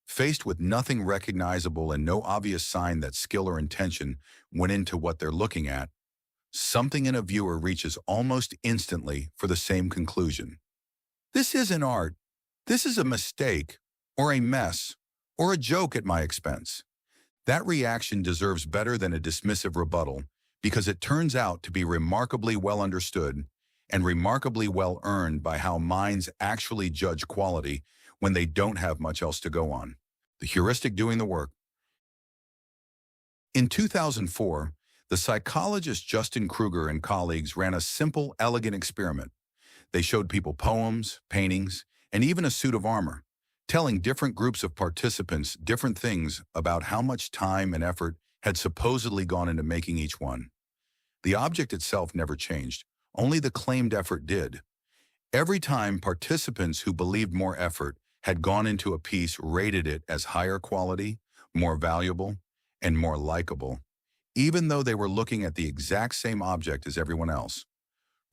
Faced with nothing recognizable and no obvious sign that skill or intention went into what they're looking at, something in a viewer reaches almost instantly for the same conclusion. This isn't art. This is a mistake, or a mess, or a joke at my expense. That reaction deserves better than a dismissive rebuttal because it turns out to be remarkably well understood and remarkably well earned by how minds actually judge quality when they don't have much else to go on. The heuristic doing the work. In 2004, the psychologist Justin Kruger and colleagues ran a simple, elegant experiment. They showed people poems, paintings, and even a suit of armor, telling different groups of participants different things about how much time and effort had supposedly gone into making each one. The object itself never changed, only the claimed effort did. Every time participants who believed more effort had gone into a piece rated it as higher quality, more valuable, and more likable, even though they were looking at the exact same object as everyone else.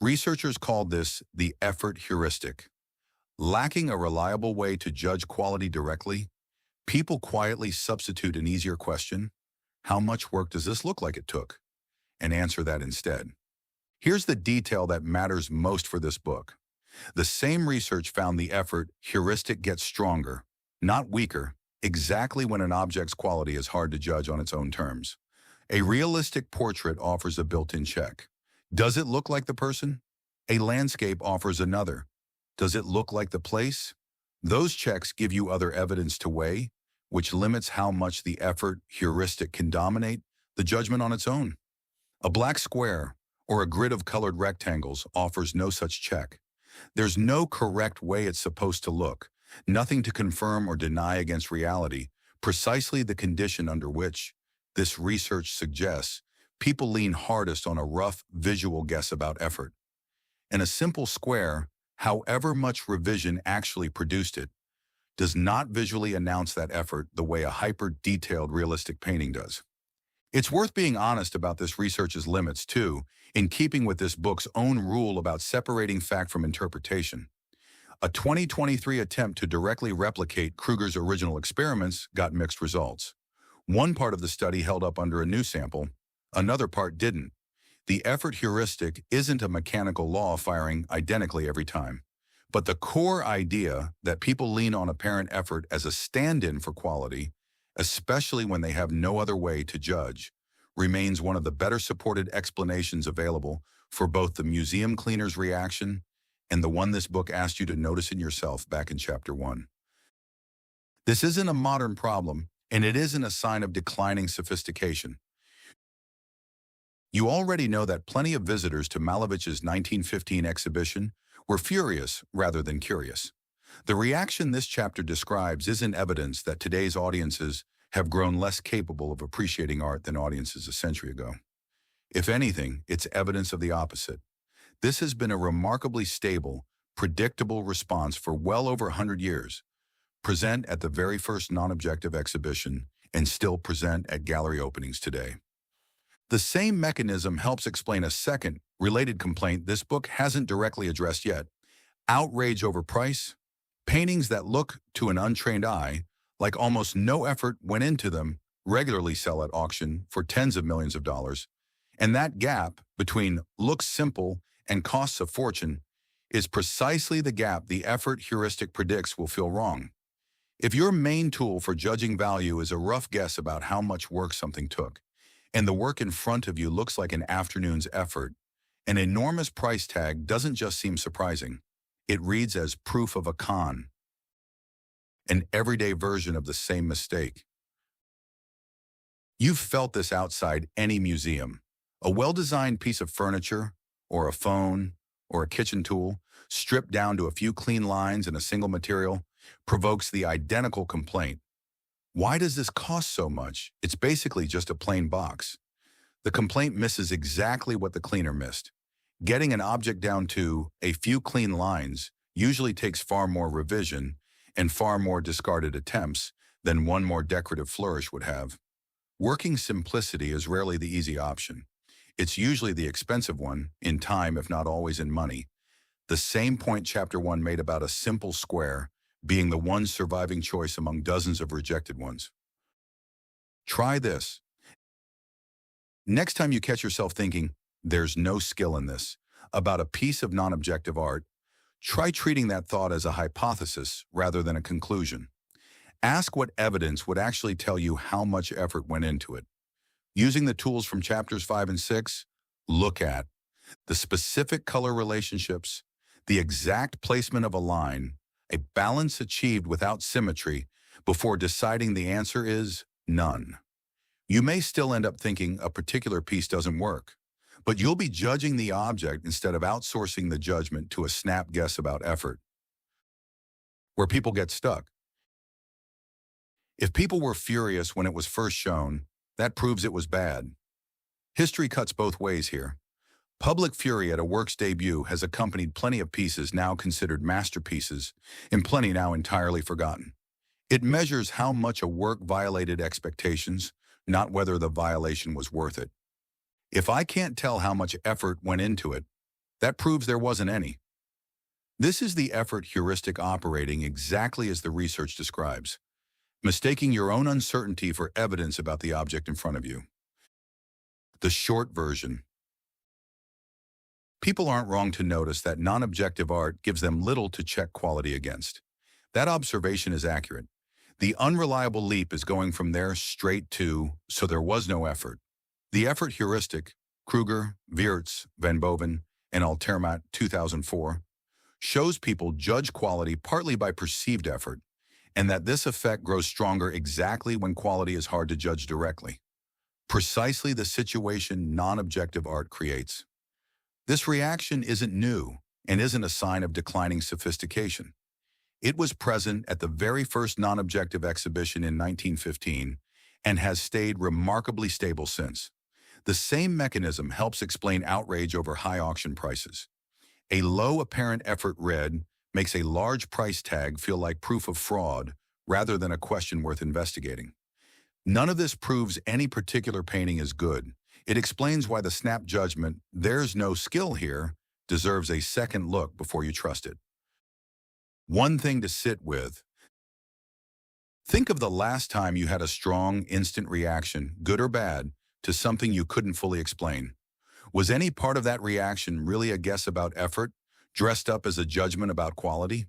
Researchers called this the effort heuristic. Lacking a reliable way to judge quality directly, people quietly substitute an easier question, how much work does this look like it took? And answer that instead. Here's the detail that matters most for this book. The same research found the effort heuristic gets stronger, not weaker, exactly when an object's quality is hard to judge on its own terms. A realistic portrait offers a built-in check. Does it look like the person? A landscape offers another. Does it look like the place? Those checks give you other evidence to weigh, which limits how much the effort heuristic can dominate the judgment on its own. A black square or a grid of colored rectangles offers no such check. There's no correct way it's supposed to look, nothing to confirm or deny against reality, precisely the condition under which this research suggests people lean hardest on a rough visual guess about effort. And a simple square, however much revision actually produced it, does not visually announce that effort the way a hyper-detailed realistic painting does. It's worth being honest about this research's limits, too, in keeping with this book's own rule about separating fact from interpretation. A 2023 attempt to directly replicate Kruger's original experiments got mixed results. One part of the study held up under a new sample, another part didn't. The effort heuristic isn't a mechanical law firing identically every time, but the core idea that people lean on apparent effort as a stand-in for quality, especially when they have no other way to judge, remains one of the better supported explanations available for both the museum cleaner's reaction and the one this book asked you to notice in yourself back in Chapter 1. This isn't a modern problem, and it isn't a sign of declining sophistication. You already know that plenty of visitors to Malevich's 1915 exhibition were furious rather than curious. The reaction this chapter describes isn't evidence that today's audiences have grown less capable of appreciating art than audiences a century ago. If anything, it's evidence of the opposite. This has been a remarkably stable, predictable response for well over 100 years, present at the very first non-objective exhibition and still present at gallery openings today. The same mechanism helps explain a second, related complaint this book hasn't directly addressed yet: outrage over price. Paintings that look, to an untrained eye, like almost no effort went into them, regularly sell at auction for tens of millions of dollars, and that gap between looks simple and costs a fortune is precisely the gap the effort heuristic predicts will feel wrong. If your main tool for judging value is a rough guess about how much work something took, and the work in front of you looks like an afternoon's effort, an enormous price tag doesn't just seem surprising. It reads as proof of a con, an everyday version of the same mistake. You've felt this outside any museum. A well-designed piece of furniture, or a phone, or a kitchen tool, stripped down to a few clean lines and a single material, provokes the identical complaint. Why does this cost so much? It's basically just a plain box. The complaint misses exactly what the cleaner missed. Getting an object down to a few clean lines usually takes far more revision and far more discarded attempts than one more decorative flourish would have. Working simplicity is rarely the easy option. It's usually the expensive one, in time if not always in money. The same point Chapter 1 made about a simple square being the one surviving choice among dozens of rejected ones. Try this. Next time you catch yourself thinking, "There's no skill in this," about a piece of non-objective art, try treating that thought as a hypothesis rather than a conclusion. Ask what evidence would actually tell you how much effort went into it. Using the tools from Chapters 5 and 6, look at the specific color relationships, the exact placement of a line, a balance achieved without symmetry, before deciding the answer is none. You may still end up thinking a particular piece doesn't work, but you'll be judging the object instead of outsourcing the judgment to a snap guess about effort. Where people get stuck. If people were furious when it was first shown, that proves it was bad. History cuts both ways here. Public fury at a work's debut has accompanied plenty of pieces now considered masterpieces, and plenty now entirely forgotten. It measures how much a work violated expectations, not whether the violation was worth it. If I can't tell how much effort went into it, that proves there wasn't any. This is the effort heuristic operating exactly as the research describes, mistaking your own uncertainty for evidence about the object in front of you. The short version. People aren't wrong to notice that non-objective art gives them little to check quality against. That observation is accurate. The unreliable leap is going from there straight to, so there was no effort. The effort heuristic, Kruger, Wiertz, Van Boven, and Altermatt 2004, shows people judge quality partly by perceived effort, and that this effect grows stronger exactly when quality is hard to judge directly. Precisely the situation non-objective art creates. This reaction isn't new and isn't a sign of declining sophistication. It was present at the very first non-objective exhibition in 1915, and has stayed remarkably stable since. The same mechanism helps explain outrage over high auction prices. A low apparent effort read makes a large price tag feel like proof of fraud rather than a question worth investigating. None of this proves any particular painting is good. It explains why the snap judgment, "there's no skill here," deserves a second look before you trust it. One thing to sit with. Think of the last time you had a strong, instant reaction, good or bad, to something you couldn't fully explain. Was any part of that reaction really a guess about effort, dressed up as a judgment about quality?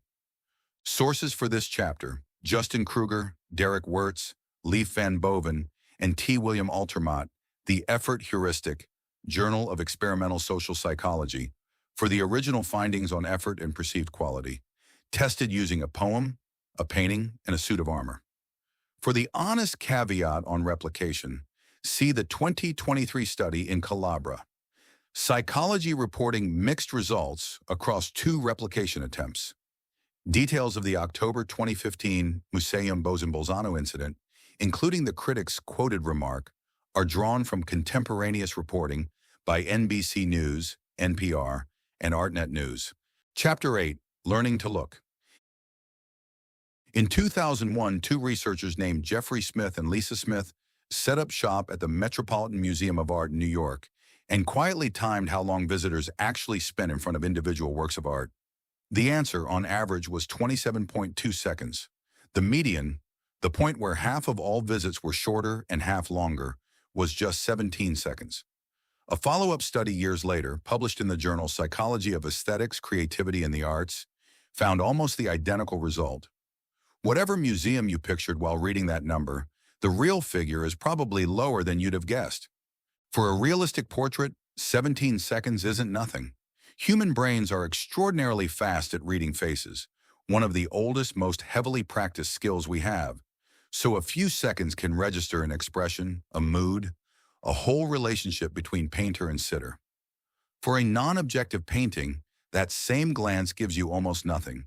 Sources for this chapter: Justin Kruger, Derek Wertz, Leif van Boven, and T. William Altermatt, The Effort Heuristic, Journal of Experimental Social Psychology, for the original findings on effort and perceived quality, tested using a poem, a painting, and a suit of armor. For the honest caveat on replication, see the 2023 study in Calabria. Psychology reporting mixed results across 2 replication attempts. Details of the October 2015 Museum Bolzano incident, including the critic's quoted remark, are drawn from contemporaneous reporting by NBC News, NPR, and ArtNet News. Chapter 8, Learning to Look. In 2001, 2 researchers named Jeffrey Smith and Lisa Smith set up shop at the Metropolitan Museum of Art in New York and quietly timed how long visitors actually spent in front of individual works of art. The answer, on average, was 27.2 seconds. The median, the point where half of all visits were shorter and half longer, was just 17 seconds. A follow-up study years later, published in the journal Psychology of Aesthetics, Creativity, and the Arts, found almost the identical result. Whatever museum you pictured while reading that number, the real figure is probably lower than you'd have guessed. For a realistic portrait, 17 seconds isn't nothing. Human brains are extraordinarily fast at reading faces, one of the oldest, most heavily practiced skills we have. So a few seconds can register an expression, a mood, a whole relationship between painter and sitter. For a non-objective painting, that same glance gives you almost nothing,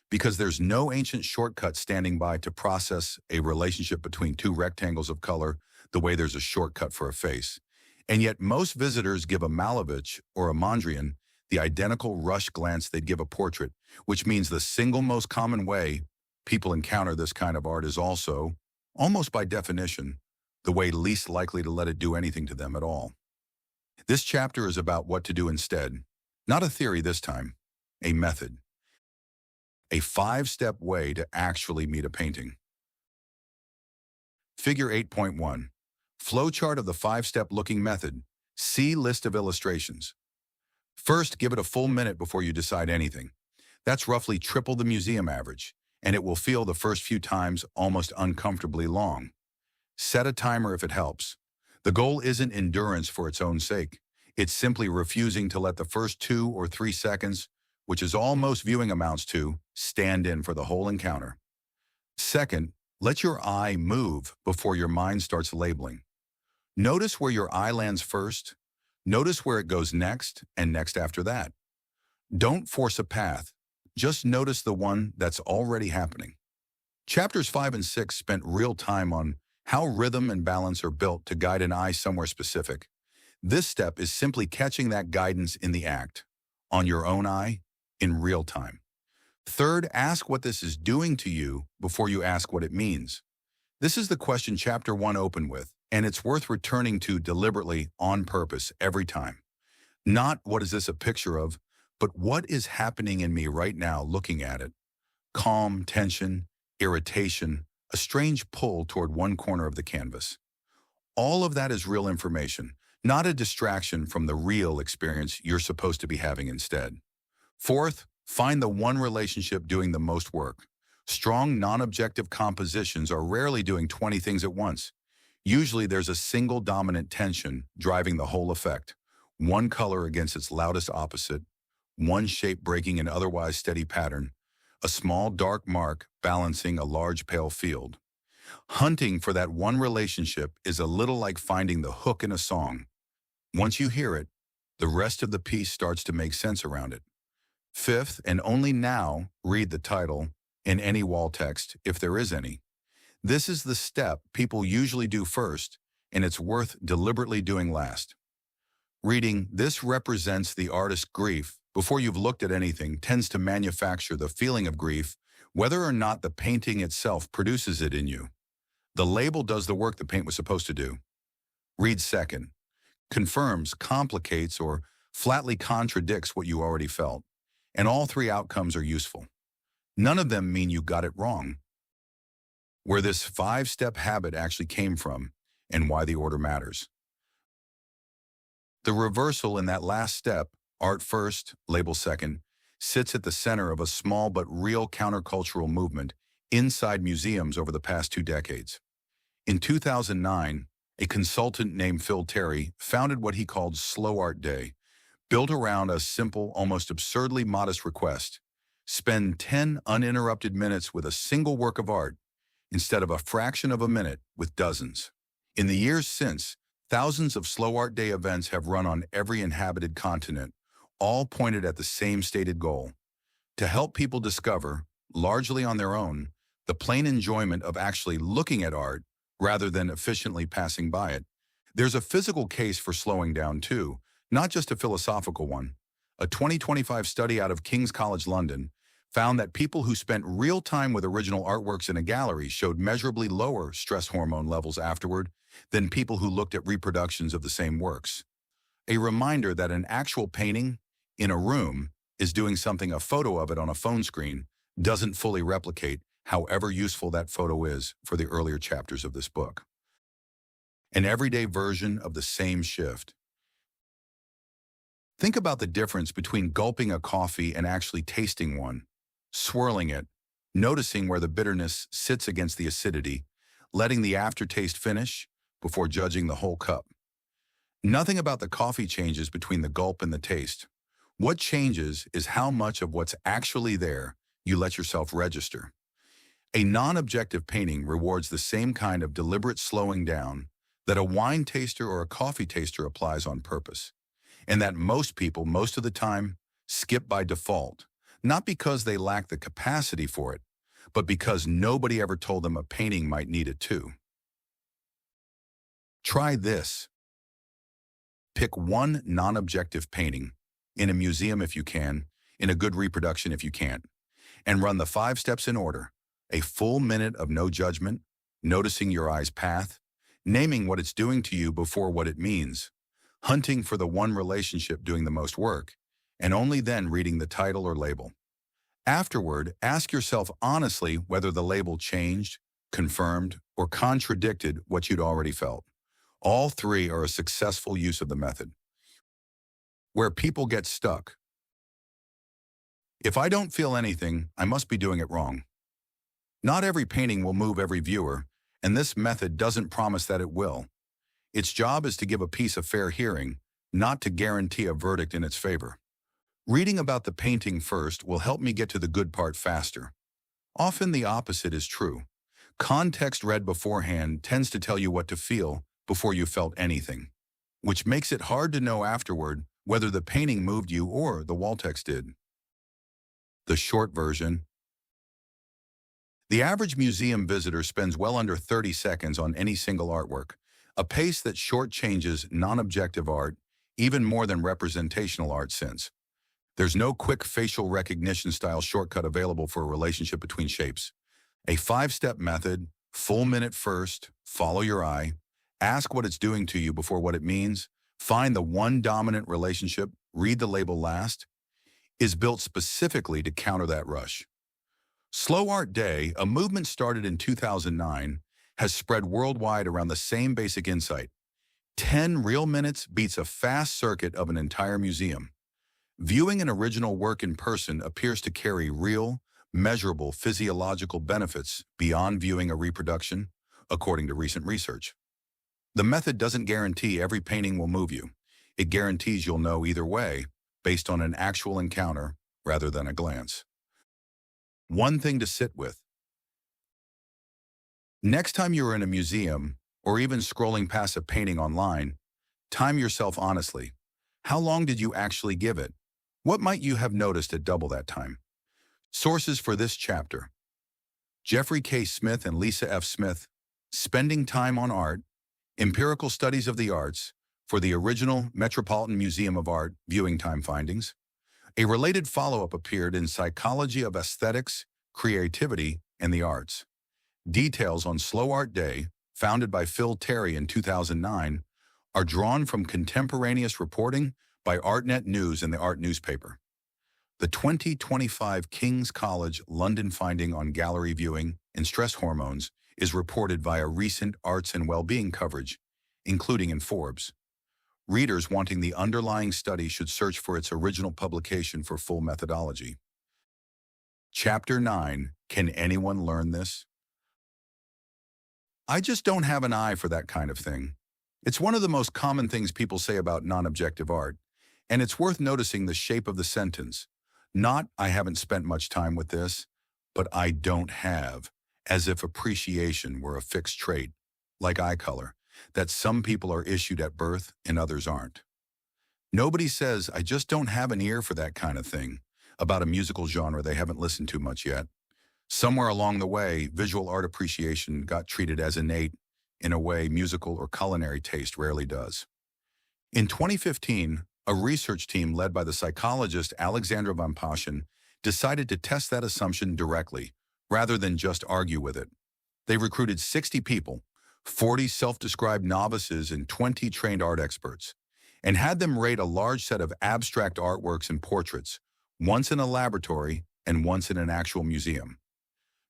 because there's no ancient shortcut standing by to process a relationship between 2 rectangles of color the way there's a shortcut for a face. And yet most visitors give a Malevich or a Mondrian the identical rush glance they'd give a portrait, which means the single most common way people encounter this kind of art is also, almost by definition, the way least likely to let it do anything to them at all. This chapter is about what to do instead. Not a theory this time, a method. A 5-step way to actually meet a painting. Figure 8.1. Flowchart of the 5-step looking method. See list of illustrations. First, give it a full minute before you decide anything. That's roughly triple the museum average, and it will feel the first few times almost uncomfortably long. Set a timer if it helps. The goal isn't endurance for its own sake. It's simply refusing to let the first 2 or 3 seconds, which is all most viewing amounts to, stand in for the whole encounter. Second, let your eye move before your mind starts labeling. Notice where your eye lands first. Notice where it goes next and next after that. Don't force a path. Just notice the one that's already happening. Chapters 5 and 6 spent real time on how rhythm and balance are built to guide an eye somewhere specific. This step is simply catching that guidance in the act, on your own eye, in real time. Third, ask what this is doing to you before you ask what it means. This is the question Chapter 1 opened with, and it's worth returning to deliberately, on purpose, every time. Not what is this a picture of, but what is happening in me right now looking at it. Calm, tension, irritation, a strange pull toward one corner of the canvas. All of that is real information, not a distraction from the real experience you're supposed to be having instead. Fourth, find the one relationship doing the most work. Strong, non-objective compositions are rarely doing 20 things at once. Usually there's a single dominant tension driving the whole effect. One color against its loudest opposite, one shape breaking an otherwise steady pattern, a small dark mark balancing a large pale field. Hunting for that one relationship is a little like finding the hook in a song. Once you hear it, the rest of the piece starts to make sense around it. Fifth, and only now, read the title in any wall text, if there is any. This is the step people usually do first, and it's worth deliberately doing last. Reading "This represents the artist's grief" before you've looked at anything tends to manufacture the feeling of grief, whether or not the painting itself produces it in you. The label does the work the paint was supposed to do. Read second. Confirms, complicates, or flatly contradicts what you already felt. And all three outcomes are useful. None of them mean you got it wrong. Where this 5-step habit actually came from, and why the order matters. The reversal in that last step, art first, label second, sits at the center of a small but real countercultural movement inside museums over the past 2 decades. In 2009, a consultant named Phil Terry founded what he called Slow Art Day, built around a simple, almost absurdly modest request: spend 10 uninterrupted minutes with a single work of art instead of a fraction of a minute with dozens. In the years since, thousands of Slow Art Day events have run on every inhabited continent, all pointed at the same stated goal: to help people discover, largely on their own, the plain enjoyment of actually looking at art rather than efficiently passing by it. There's a physical case for slowing down too, not just a philosophical one. A 2025 study out of King's College London found that people who spent real time with original artworks in a gallery showed measurably lower stress hormone levels afterward than people who looked at reproductions of the same works. A reminder that an actual painting in a room is doing something a photo of it on a phone screen doesn't fully replicate, however useful that photo is for the earlier chapters of this book. An everyday version of the same shift. Think about the difference between gulping a coffee and actually tasting one, swirling it, noticing where the bitterness sits against the acidity, letting the aftertaste finish before judging the whole cup. Nothing about the coffee changes between the gulp and the taste. What changes is how much of what's actually there you let yourself register. A non-objective painting rewards the same kind of deliberate slowing down that a wine taster or a coffee taster applies on purpose, and that most people, most of the time, skip by default, not because they lack the capacity for it, but because nobody ever told them a painting might need it too. Try this. Pick one non-objective painting, in a museum if you can, in a good reproduction if you can't, and run the 5 steps in order: a full minute of no judgment, noticing your eye's path, naming what it's doing to you before what it means, hunting for the one relationship doing the most work, and only then reading the title or label. Afterward, ask yourself honestly whether the label changed, confirmed, or contradicted what you'd already felt. All three are a successful use of the method. Where people get stuck. If I don't feel anything, I must be doing it wrong. Not every painting will move every viewer, and this method doesn't promise that it will. Its job is to give a piece a fair hearing, not to guarantee a verdict in its favor. Reading about the painting first will help me get to the good part faster. Often the opposite is true. Context read beforehand tends to tell you what to feel before you felt anything, which makes it hard to know afterward whether the painting moved you or the wall text did. The short version. The average museum visitor spends well under 30 seconds on any single artwork, a pace that shortchanges non-objective art even more than representational art since there's no quick facial recognition style shortcut available for a relationship between shapes. A 5-step method: full minute first, follow your eye, ask what it's doing to you before what it means, find the one dominant relationship, read the label last, is built specifically to counter that rush. Slow Art Day, a movement started in 2009, has spread worldwide around the same basic insight. 10 real minutes beats a fast circuit of an entire museum. Viewing an original work in person appears to carry real, measurable physiological benefits beyond viewing a reproduction, according to recent research. The method doesn't guarantee every painting will move you. It guarantees you'll know either way, based on an actual encounter rather than a glance. One thing to sit with. Next time you're in a museum, or even scrolling past a painting online, time yourself honestly. How long did you actually give it? What might you have noticed at double that time? Sources for this chapter: Jeffrey K. Smith and Lisa F. Smith, Spending Time on Art, Empirical Studies of the Arts for the original Metropolitan Museum of Art Viewing Time Findings. A related follow-up appeared in Psychology of Aesthetics, Creativity, and the Arts. Details on Slow Art Day, founded by Phil Terry in 2009, are drawn from contemporaneous reporting by ArtNet News and the Art newspaper. The 2025 King's College London finding on gallery viewing and stress hormones is reported via recent arts and well-being coverage, including in Forbes. Readers wanting the underlying study should search for its original publication for full methodology. Chapter 9, Can Anyone Learn This? I just don't have an eye for that kind of thing. It's one of the most common things people say about non-objective art, and it's worth noticing the shape of the sentence. Not, I haven't spent much time with this, but I don't have, as if appreciation were a fixed trait, like eye color, that some people are issued at birth and others aren't. Nobody says, I just don't have an ear for that kind of thing, about a musical genre they haven't listened to much yet. Somewhere along the way, visual art appreciation got treated as innate in a way musical or culinary taste rarely does. In 2015, a research team led by the psychologist Alexandra Van Paschen decided to test that assumption directly, rather than just argue with it. They recruited 60 people, 40 self-described novices and 20 trained art experts, and had them rate a large set of abstract artworks and portraits, once in a laboratory and once in an actual museum.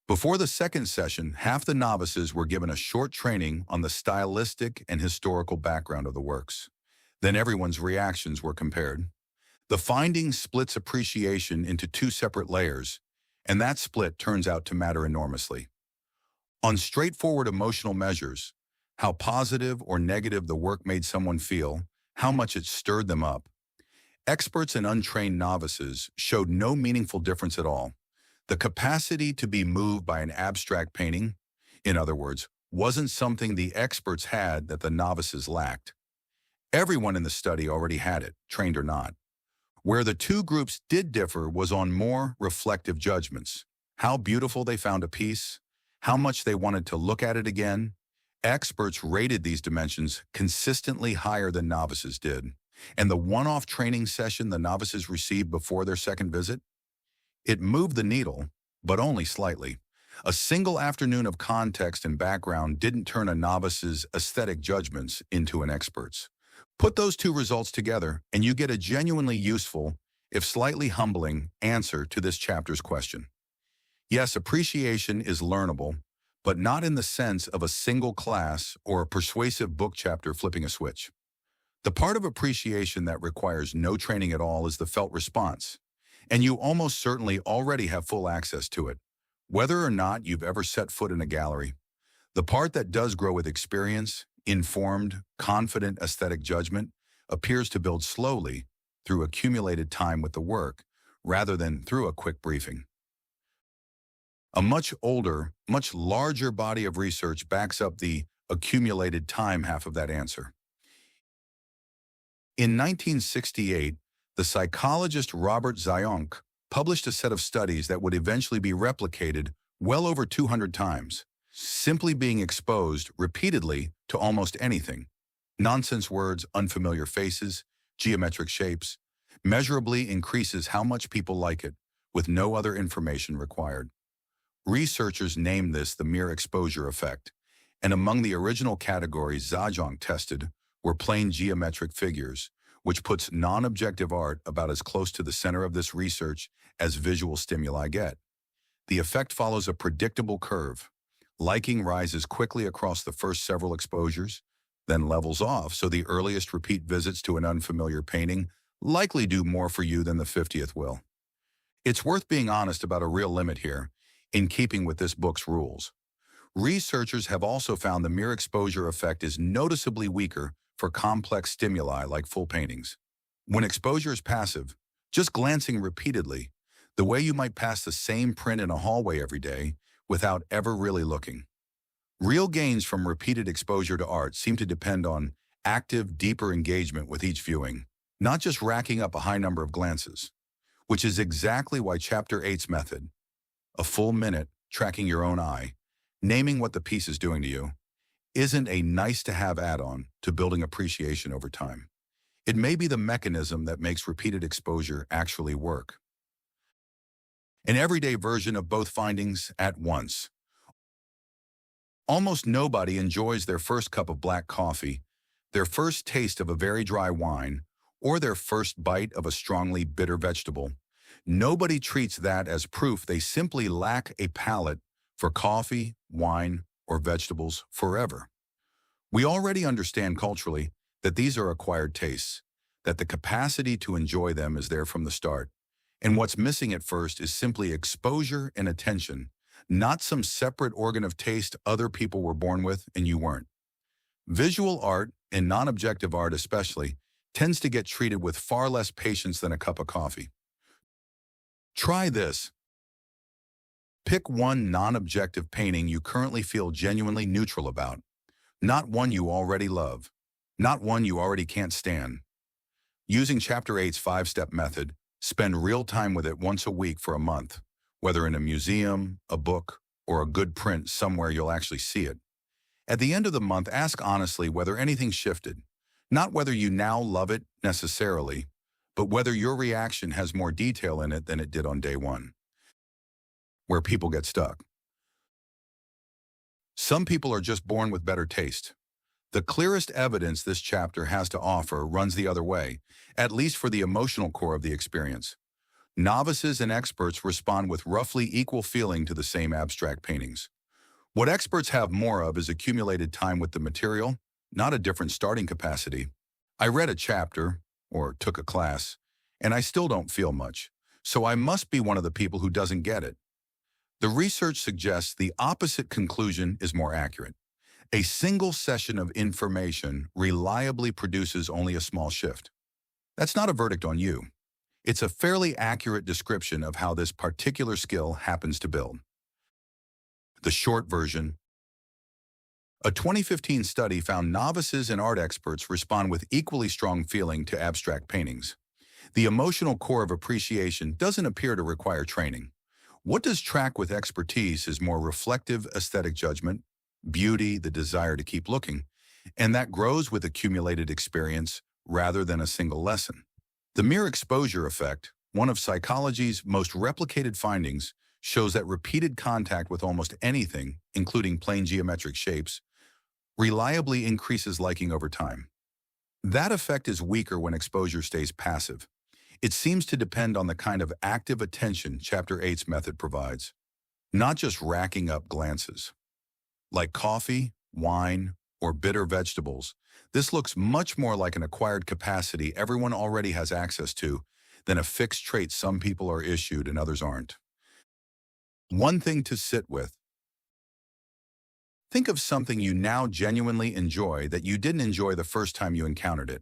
Before the second session, half the novices were given a short training on the stylistic and historical background of the works. Then everyone's reactions were compared. The finding splits appreciation into two separate layers, and that split turns out to matter enormously. On straightforward emotional measures, how positive or negative the work made someone feel, how much it stirred them up, experts and untrained novices showed no meaningful difference at all. The capacity to be moved by an abstract painting, in other words, wasn't something the experts had that the novices lacked. Everyone in the study already had it, trained or not. Where the two groups did differ was on more reflective judgments. How beautiful they found a piece, how much they wanted to look at it again. Experts rated these dimensions consistently higher than novices did. And the one-off training session the novices received before their second visit? It moved the needle, but only slightly. A single afternoon of context and background didn't turn a novice's aesthetic judgments into an expert's. Put those two results together, and you get a genuinely useful, if slightly humbling, answer to this chapter's question. Yes, appreciation is learnable, but not in the sense of a single class or a persuasive book chapter flipping a switch. The part of appreciation that requires no training at all is the felt response, and you almost certainly already have full access to it, whether or not you've ever set foot in a gallery. The part that does grow with experience, informed, confident aesthetic judgment, appears to build slowly through accumulated time with the work, rather than through a quick briefing. A much older, much larger body of research backs up the accumulated time half of that answer. In 1968, the psychologist Robert Zionk published a set of studies that would eventually be replicated well over 200 times, simply being exposed repeatedly to almost anything. Nonsense words, unfamiliar faces, geometric shapes, measurably increases how much people like it, with no other information required. Researchers named this the mere exposure effect, and among the original categories Zionk tested were plain geometric figures, which puts non-objective art about as close to the center of this research as visual stimuli get. The effect follows a predictable curve. Liking rises quickly across the first several exposures, then levels off, so the earliest repeat visits to an unfamiliar painting likely do more for you than the 50th will. It's worth being honest about a real limit here, in keeping with this book's rules. Researchers have also found the mere exposure effect is noticeably weaker for complex stimuli like full paintings. When exposure is passive, just glancing repeatedly, the way you might pass the same print in a hallway every day without ever really looking. Real gains from repeated exposure to art seem to depend on active, deeper engagement with each viewing, not just racking up a high number of glances, which is exactly why Chapter 8's method, a full minute tracking your own eye, naming what the piece is doing to you, isn't a nice-to-have add-on to building appreciation over time. It may be the mechanism that makes repeated exposure actually work. An everyday version of both findings at once. Almost nobody enjoys their first cup of black coffee, their first taste of a very dry wine, or their first bite of a strongly bitter vegetable. Nobody treats that as proof they simply lack a palate for coffee, wine, or vegetables forever. We already understand culturally that these are acquired tastes, that the capacity to enjoy them is there from the start. And what's missing at first is simply exposure and attention, not some separate organ of taste other people were born with and you weren't. Visual art, and non-objective art especially, tends to get treated with far less patience than a cup of coffee. Try this. Pick one non-objective painting you currently feel genuinely neutral about, not one you already love, not one you already can't stand. Using Chapter 8's 5-step method, spend real time with it once a week for a month, whether in a museum, a book, or a good print somewhere you'll actually see it. At the end of the month, ask honestly whether anything shifted, not whether you now love it necessarily, but whether your reaction has more detail in it than it did on day one. Where people get stuck. Some people are just born with better taste. The clearest evidence this chapter has to offer runs the other way, at least for the emotional core of the experience. Novices and experts respond with roughly equal feeling to the same abstract paintings. What experts have more of is accumulated time with the material, not a different starting capacity. I read a chapter, or took a class, and I still don't feel much, so I must be one of the people who doesn't get it. The research suggests the opposite conclusion is more accurate. A single session of information reliably produces only a small shift. That's not a verdict on you. It's a fairly accurate description of how this particular skill happens to build. The short version. A 2015 study found novices and art experts respond with equally strong feeling to abstract paintings. The emotional core of appreciation doesn't appear to require training. What does track with expertise is more reflective aesthetic judgment, beauty, the desire to keep looking, and that grows with accumulated experience rather than a single lesson. The mere exposure effect, one of psychology's most replicated findings, shows that repeated contact with almost anything, including plain geometric shapes, reliably increases liking over time. That effect is weaker when exposure stays passive. It seems to depend on the kind of active attention Chapter 8's method provides, not just racking up glances. Like coffee, wine, or bitter vegetables, this looks much more like an acquired capacity everyone already has access to than a fixed trait some people are issued and others aren't. One thing to sit with. Think of something you now genuinely enjoy that you didn't enjoy the first time you encountered it.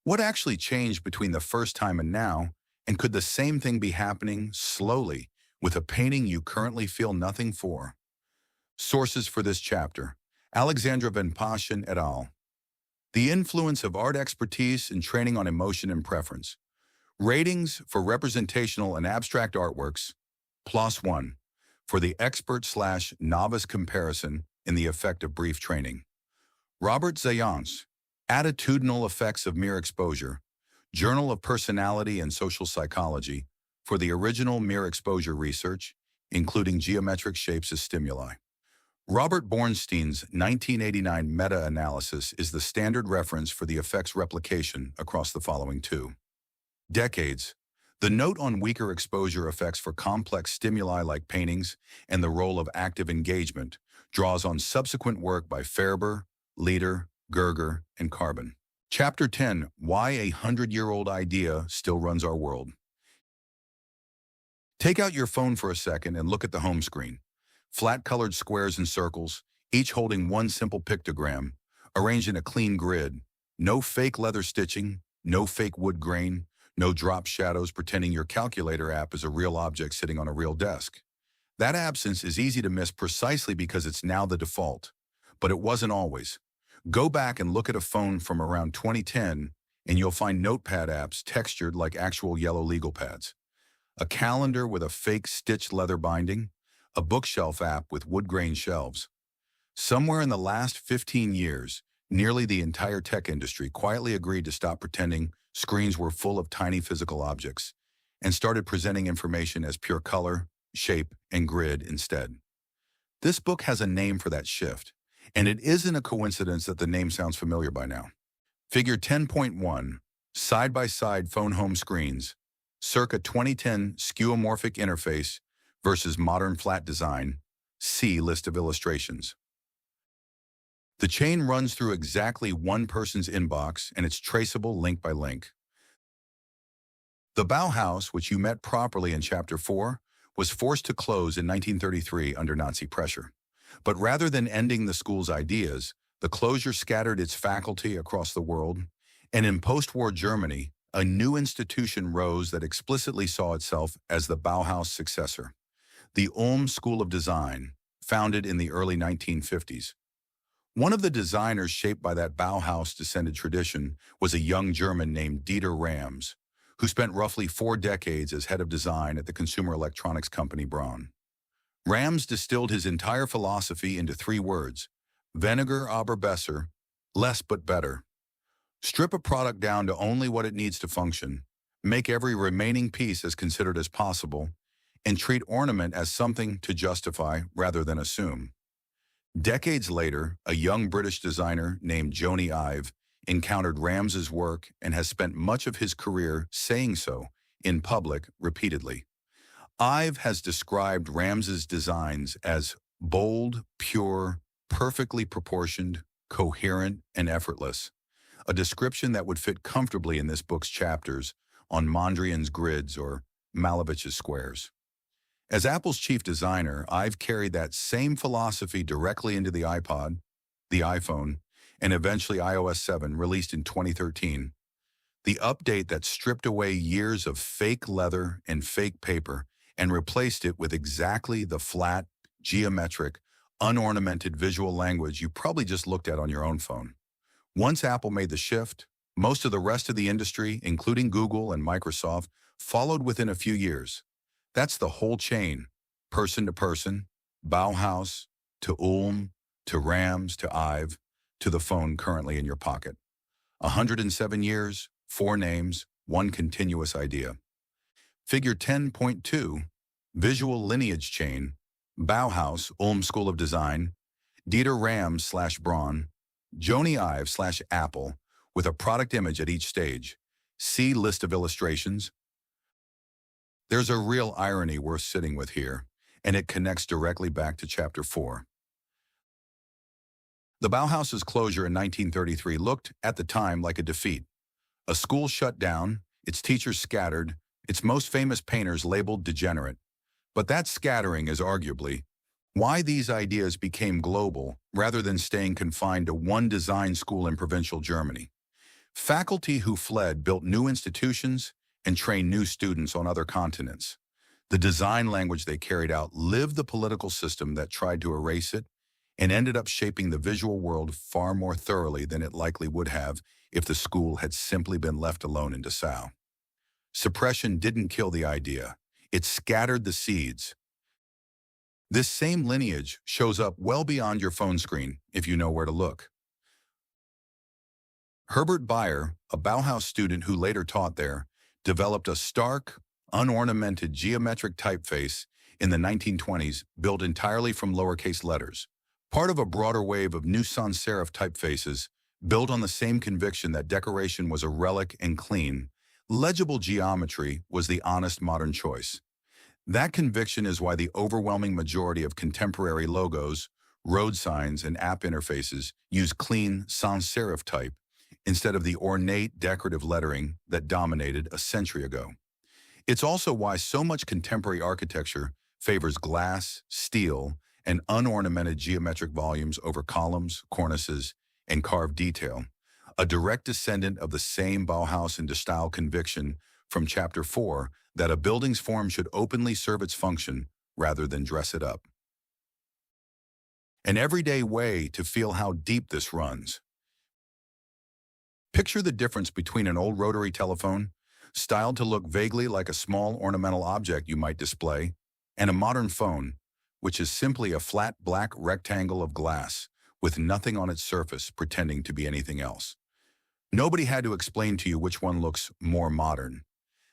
What actually changed between the first time and now, and could the same thing be happening slowly with a painting you currently feel nothing for? Sources for this chapter: Alexandra Van Passion et al. The Influence of Art Expertise and Training on Emotion and Preference. Ratings for Representational and Abstract Artworks. PLOS 1. For the expert/novice comparison in the effect of brief training. Robert Zayance, Attitudinal Effects of Mere Exposure. Journal of Personality and Social Psychology, for the original mere exposure research, including geometric shapes as stimuli. Robert Bornstein's 1989 meta-analysis is the standard reference for the effect's replication across the following 2 decades. The note on weaker exposure effects for complex stimuli like paintings and the role of active engagement draws on subsequent work by Ferber, Leader, Gerger, and Carbon. Chapter 10, Why a 100-Year-Old Idea Still Runs Our World. Take out your phone for a second and look at the home screen. Flat-colored squares and circles, each holding one simple pictogram, arranged in a clean grid. No fake leather stitching, no fake wood grain, no drop shadows pretending your calculator app is a real object sitting on a real desk. That absence is easy to miss precisely because it's now the default. But it wasn't always. Go back and look at a phone from around 2010, and you'll find notepad apps textured like actual yellow legal pads. A calendar with a fake stitched leather binding, a bookshelf app with wood-grain shelves. Somewhere in the last 15 years, nearly the entire tech industry quietly agreed to stop pretending screens were full of tiny physical objects and started presenting information as pure color, shape, and grid instead. This book has a name for that shift, and it isn't a coincidence that the name sounds familiar by now. Figure 10.1, Side-by-Side Phone Home Screens, circa 2010 skeuomorphic interface versus modern flat design. See list of illustrations. The chain runs through exactly one person's inbox, and it's traceable link by link. The Bauhaus, which you met properly in Chapter 4, was forced to close in 1933 under Nazi pressure. But rather than ending the school's ideas, the closure scattered its faculty across the world, and in post-war Germany, a new institution rose that explicitly saw itself as the Bauhaus successor, the Ulm School of Design, founded in the early 1950s. One of the designers shaped by that Bauhaus-descended tradition was a young German named Dieter Rams, who spent roughly 4 decades as head of design at the consumer electronics company Braun. Rams distilled his entire philosophy into 3 words: weniger aber besser, less but better. Strip a product down to only what it needs to function, make every remaining piece as considered as possible, and treat ornament as something to justify rather than assume. Decades later, a young British designer named Jony Ive encountered Rams's work and has spent much of his career saying so in public repeatedly. Ive has described Rams's designs as bold, pure, perfectly proportioned, coherent, and effortless, a description that would fit comfortably in this book's chapters on Mondrian's grids or Malevich's squares. As Apple's chief designer, Ive carried that same philosophy directly into the iPod, the iPhone, and eventually iOS 7, released in 2013. The update that stripped away years of fake leather and fake paper and replaced it with exactly the flat, geometric, unornamented visual language you probably just looked at on your own phone. Once Apple made the shift, most of the rest of the industry, including Google and Microsoft, followed within a few years. That's the whole chain, person to person, Bauhaus, to Ulm, to Rams, to Ive, to the phone currently in your pocket. 107 years, 4 names, 1 continuous idea. Figure 10.2, Visual Lineage Chain, Bauhaus, Ulm School of Design, Dieter Rams / Braun, Jony Ive / Apple, with a product image at each stage. See list of illustrations. There's a real irony worth sitting with here, and it connects directly back to Chapter 4. The Bauhaus's closure in 1933 looked, at the time, like a defeat. A school shut down, its teachers scattered, its most famous painters labeled degenerate. But that scattering is arguably why these ideas became global rather than staying confined to one design school in provincial Germany. Faculty who fled built new institutions and trained new students on other continents. The design language they carried out lived the political system that tried to erase it and ended up shaping the visual world far more thoroughly than it likely would have if the school had simply been left alone in Dessau. Suppression didn't kill the idea. It scattered the seeds. This same lineage shows up well beyond your phone screen if you know where to look. Herbert Bayer, a Bauhaus student who later taught there, developed a stark, unornamented geometric typeface in the 1920s built entirely from lowercase letters, part of a broader wave of new sans serif typefaces built on the same conviction that decoration was a relic and clean. Legible geometry was the honest modern choice. That conviction is why the overwhelming majority of contemporary logos, road signs, and app interfaces use clean sans serif type instead of the ornate decorative lettering that dominated a century ago. It's also why so much contemporary architecture favors glass, steel, and unornamented geometric volumes over columns, cornices, and carved detail, a direct descendant of the same Bauhaus and style conviction from Chapter 4 that a building's form should openly serve its function rather than dress it up. An everyday way to feel how deep this runs. Picture the difference between an old rotary telephone, styled to look vaguely like a small ornamental object you might display, and a modern phone, which is simply a flat black rectangle of glass with nothing on its surface pretending to be anything else. Nobody had to explain to you which one looks more modern.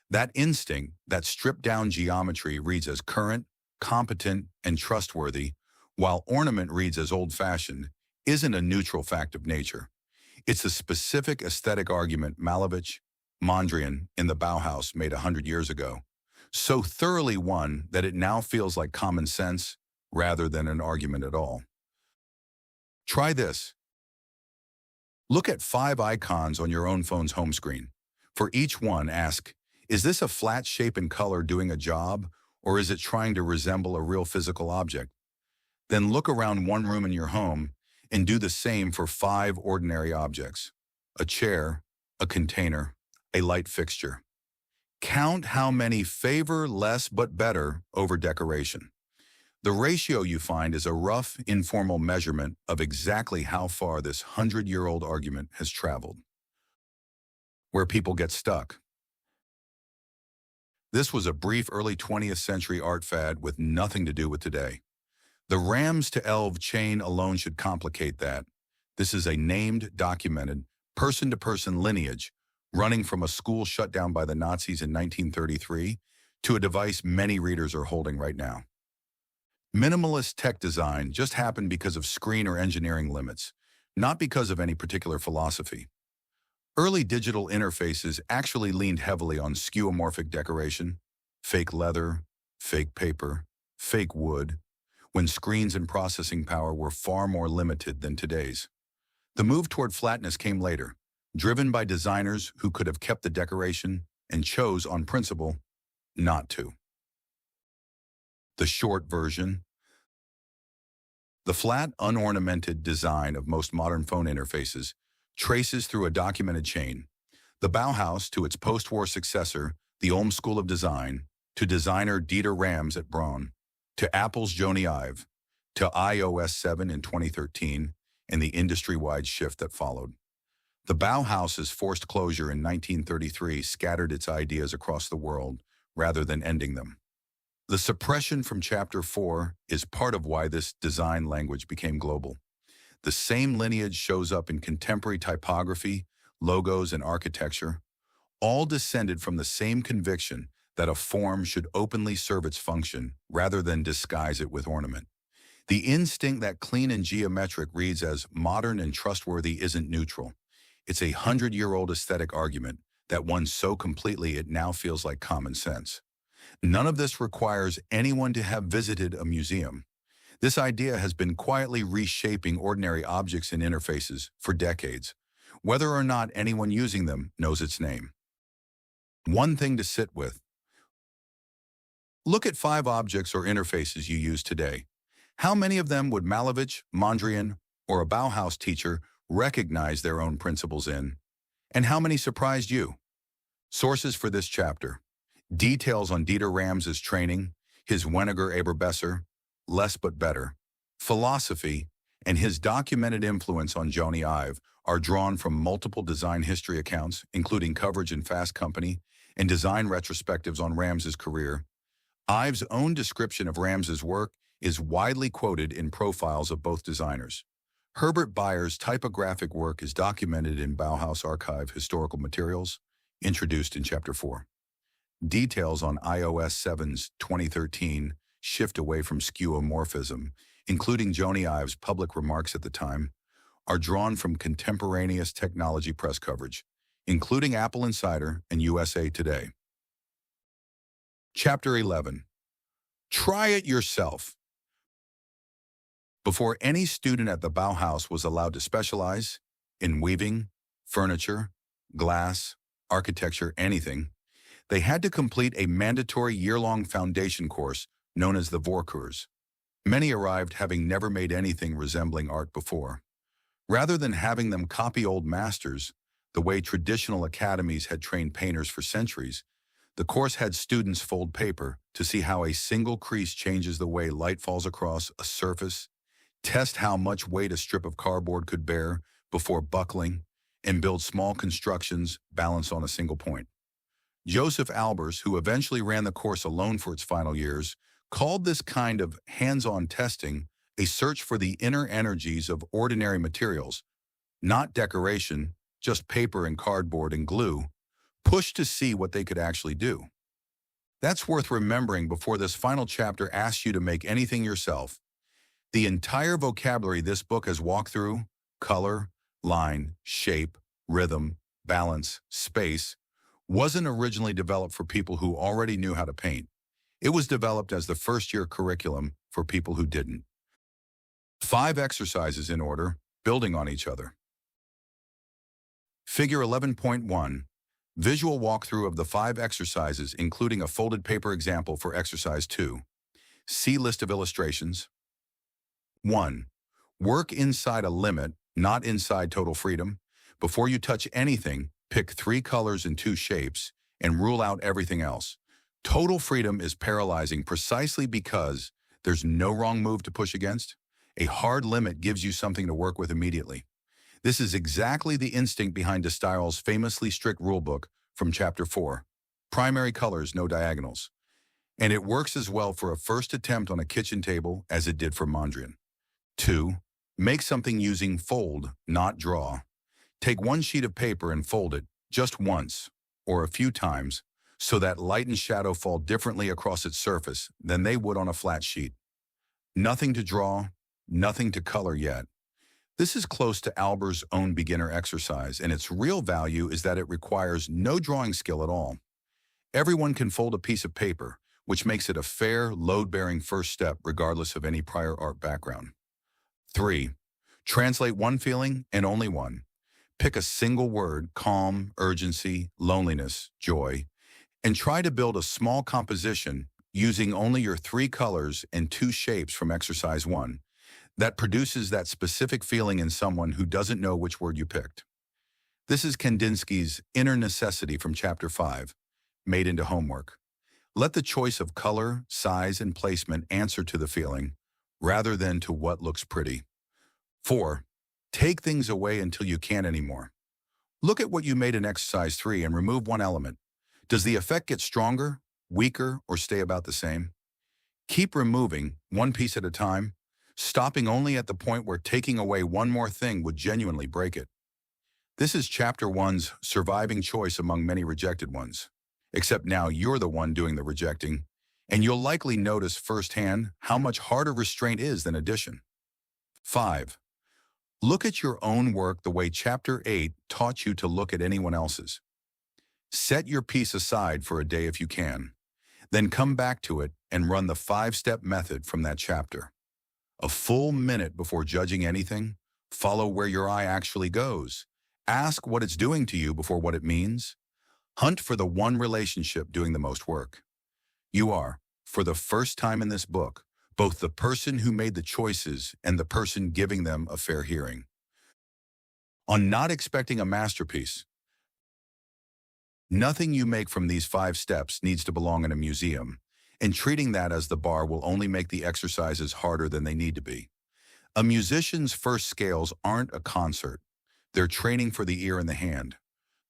That instinct, that stripped-down geometry reads as current, competent, and trustworthy, while ornament reads as old-fashioned, isn't a neutral fact of nature. It's a specific aesthetic argument Malevich, Mondrian in the Bauhaus made 100 years ago, so thoroughly won that it now feels like common sense rather than an argument at all. Try this. Look at 5 icons on your own phone's home screen. For each one, ask, is this a flat shape and color doing a job, or is it trying to resemble a real physical object? Then look around one room in your home and do the same for 5 ordinary objects: a chair, a container, a light fixture. Count how many favor less but better over decoration. The ratio you find is a rough, informal measurement of exactly how far this 100-year-old argument has traveled. Where people get stuck. This was a brief early 20th century art fad with nothing to do with today. The Rams to Elv chain alone should complicate that. This is a named, documented, person-to-person lineage running from a school shut down by the Nazis in 1933 to a device many readers are holding right now. Minimalist tech design just happened because of screen or engineering limits, not because of any particular philosophy. Early digital interfaces actually leaned heavily on skeuomorphic decoration, fake leather, fake paper, fake wood, when screens and processing power were far more limited than today's. The move toward flatness came later, driven by designers who could have kept the decoration and chose, on principle, not to. The short version. The flat, unornamented design of most modern phone interfaces traces through a documented chain: the Bauhaus to its post-war successor, the Ulm School of Design, to designer Dieter Rams at Braun, to Apple's Jony Ive, to iOS 7 in 2013, and the industry-wide shift that followed. The Bauhaus's forced closure in 1933 scattered its ideas across the world rather than ending them. The suppression from Chapter 4 is part of why this design language became global. The same lineage shows up in contemporary typography, logos, and architecture, all descended from the same conviction that a form should openly serve its function rather than disguise it with ornament. The instinct that clean and geometric reads as modern and trustworthy isn't neutral. It's a 100-year-old aesthetic argument that won so completely it now feels like common sense. None of this requires anyone to have visited a museum. This idea has been quietly reshaping ordinary objects and interfaces for decades, whether or not anyone using them knows its name. One thing to sit with. Look at 5 objects or interfaces you use today. How many of them would Malevich, Mondrian, or a Bauhaus teacher recognize their own principles in? And how many surprised you? Sources for this chapter. Details on Dieter Rams's training, his Weniger Eberbesser, Less But Better, philosophy, and his documented influence on Jony Ive are drawn from multiple design history accounts, including coverage in Fast Company and design retrospectives on Rams's career. Ive's own description of Rams's work is widely quoted in profiles of both designers. Herbert Bayer's typographic work is documented in Bauhaus Archive Historical Materials, introduced in Chapter 4. Details on iOS 7's 2013 shift away from skeuomorphism, including Jony Ive's public remarks at the time, are drawn from contemporaneous technology press coverage, including Apple Insider and USA Today. Chapter 11. Try it yourself. Before any student at the Bauhaus was allowed to specialize in weaving, furniture, glass, architecture, anything, they had to complete a mandatory year-long foundation course known as the Vorkurs. Many arrived having never made anything resembling art before. Rather than having them copy old masters, the way traditional academies had trained painters for centuries, the course had students fold paper to see how a single crease changes the way light falls across a surface, test how much weight a strip of cardboard could bear before buckling, and build small constructions balanced on a single point. Josef Albers, who eventually ran the course alone for its final years, called this kind of hands-on testing a search for the inner energies of ordinary materials, not decoration, just paper and cardboard and glue, pushed to see what they could actually do. That's worth remembering before this final chapter asks you to make anything yourself. The entire vocabulary this book has walked through, color, line, shape, rhythm, balance, space, wasn't originally developed for people who already knew how to paint. It was developed as the first-year curriculum for people who didn't. 5 exercises in order, building on each other. Figure 11.1. Visual walkthrough of the 5 exercises, including a folded paper example for exercise 2. See list of illustrations. 1. Work inside a limit, not inside total freedom. Before you touch anything, pick 3 colors and 2 shapes, and rule out everything else. Total freedom is paralyzing precisely because there's no wrong move to push against. A hard limit gives you something to work with immediately. This is exactly the instinct behind de Stijl's famously strict rulebook from Chapter 4, Primary Colors, No Diagonals. And it works as well for a first attempt on a kitchen table as it did for Mondrian. 2. Make something using fold, not draw. Take 1 sheet of paper and fold it, just once, or a few times, so that light and shadow fall differently across its surface than they would on a flat sheet. Nothing to draw, nothing to color yet. This is close to Albers' own beginner exercise, and its real value is that it requires no drawing skill at all. Everyone can fold a piece of paper, which makes it a fair, load-bearing first step regardless of any prior art background. 3. Translate 1 feeling and only one. Pick a single word, calm, urgency, loneliness, joy, and try to build a small composition using only your 3 colors and 2 shapes from exercise 1 that produces that specific feeling in someone who doesn't know which word you picked. This is Kandinsky's inner necessity from Chapter 5, made into homework. Let the choice of color, size, and placement answer to the feeling, rather than to what looks pretty. 4. Take things away until you can't anymore. Look at what you made in exercise 3 and remove 1 element. Does the effect get stronger, weaker, or stay about the same? Keep removing, 1 piece at a time, stopping only at the point where taking away 1 more thing would genuinely break it. This is Chapter 1's surviving choice among many rejected ones. Except now you're the one doing the rejecting, and you'll likely notice firsthand how much harder restraint is than addition. 5. Look at your own work the way Chapter 8 taught you to look at anyone else's. Set your piece aside for a day if you can. Then come back to it and run the 5-step method from that chapter. A full minute before judging anything, follow where your eye actually goes. Ask what it's doing to you before what it means. Hunt for the one relationship doing the most work. You are, for the first time in this book, both the person who made the choices and the person giving them a fair hearing. On not expecting a masterpiece, nothing you make from these 5 steps needs to belong in a museum, and treating that as the bar will only make the exercises harder than they need to be. A musician's first scales aren't a concert. They're training for the ear and the hand,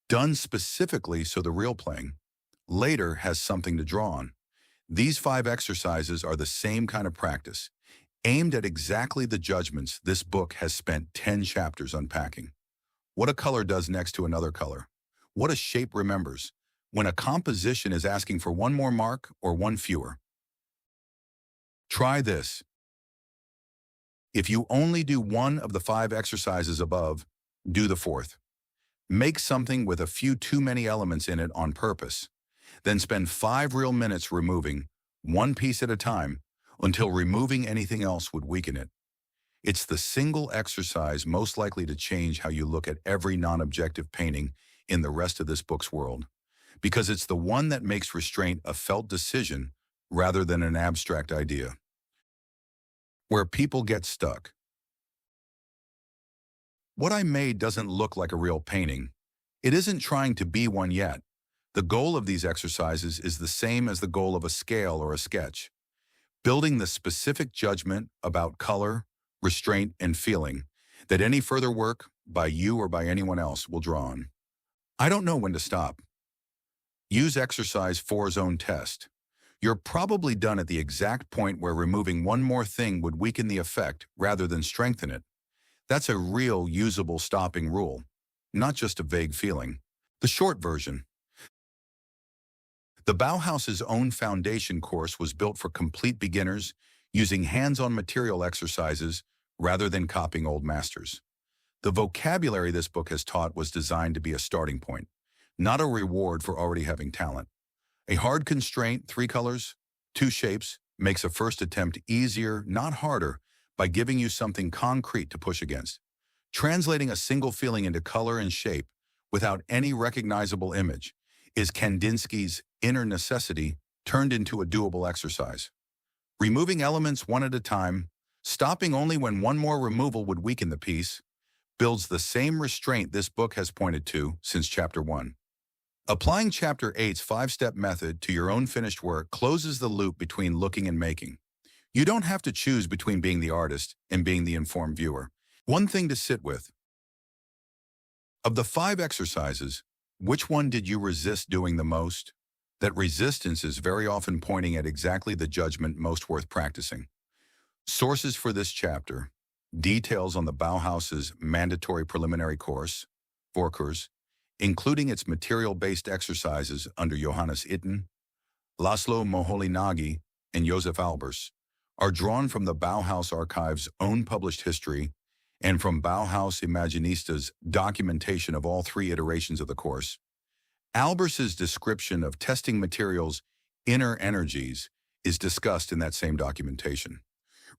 done specifically so the real playing later has something to draw on. These 5 exercises are the same kind of practice, aimed at exactly the judgments this book has spent 10 chapters unpacking. What a color does next to another color. What a shape remembers, when a composition is asking for 1 more mark or 1 fewer. Try this. If you only do 1 of the 5 exercises above, do the 4th. Make something with a few too many elements in it on purpose. Then spend 5 real minutes removing, 1 piece at a time, until removing anything else would weaken it. It's the single exercise most likely to change how you look at every non-objective painting in the rest of this book's world, because it's the one that makes restraint a felt decision rather than an abstract idea. Where people get stuck. What I made doesn't look like a real painting. It isn't trying to be one yet. The goal of these exercises is the same as the goal of a scale or a sketch, building the specific judgment about color, restraint, and feeling that any further work, by you or by anyone else, will draw on. I don't know when to stop. Use exercise 4's own test. You're probably done at the exact point where removing one more thing would weaken the effect rather than strengthen it. That's a real usable stopping rule, not just a vague feeling. The short version. The Bauhaus's own foundation course was built for complete beginners, using hands-on material exercises rather than copying old masters. The vocabulary this book has taught was designed to be a starting point, not a reward for already having talent. A hard constraint, 3 colors, 2 shapes, makes a first attempt easier, not harder, by giving you something concrete to push against. Translating a single feeling into color and shape without any recognizable image is Kandinsky's inner necessity turned into a doable exercise. Removing elements one at a time, stopping only when one more removal would weaken the piece, builds the same restraint this book has pointed to since Chapter 1. Applying Chapter 8's 5-step method to your own finished work closes the loop between looking and making. You don't have to choose between being the artist and being the informed viewer. One thing to sit with. Of the 5 exercises, which one did you resist doing the most? That resistance is very often pointing at exactly the judgment most worth practicing. Sources for this chapter: details on the Bauhaus's mandatory preliminary course, Vorkurs, including its material-based exercises under Johannes Itten, Laszlo Moholy-Nagy, and Josef Albers, are drawn from the Bauhaus Archive's own published history and from Bauhaus Imaginista's documentation of all 3 iterations of the course. Albers's description of testing materials' inner energies is discussed in that same documentation.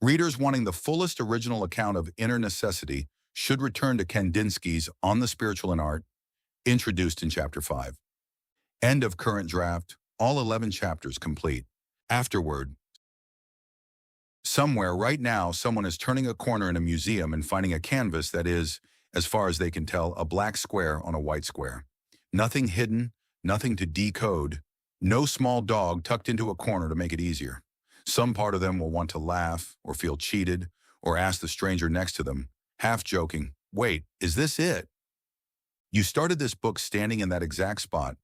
Readers wanting the fullest original account of inner necessity should return to Kandinsky's On the Spiritual in Art, introduced in Chapter 5. End of current draft, all 11 chapters complete. Afterward, somewhere right now, someone is turning a corner in a museum and finding a canvas that is, as far as they can tell, a black square on a white square. Nothing hidden, nothing to decode, no small dog tucked into a corner to make it easier. Some part of them will want to laugh or feel cheated or ask the stranger next to them, half joking, "Wait, is this it?" You started this book standing in that exact spot.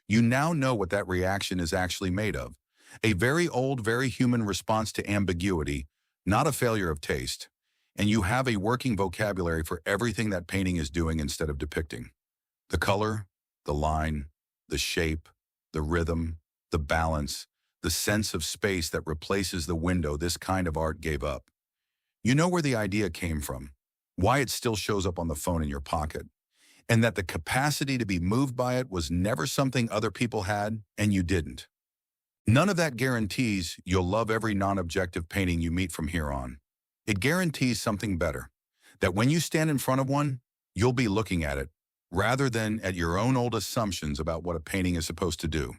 You now know what that reaction is actually made of. A very old, very human response to ambiguity, not a failure of taste. And you have a working vocabulary for everything that painting is doing instead of depicting. The color, the line, the shape, the rhythm, the balance, the sense of space that replaces the window this kind of art gave up. You know where the idea came from, why it still shows up on the phone in your pocket, and that the capacity to be moved by it was never something other people had and you didn't. None of that guarantees you'll love every non-objective painting you meet from here on. It guarantees something better, that when you stand in front of one, you'll be looking at it, rather than at your own old assumptions about what a painting is supposed to do.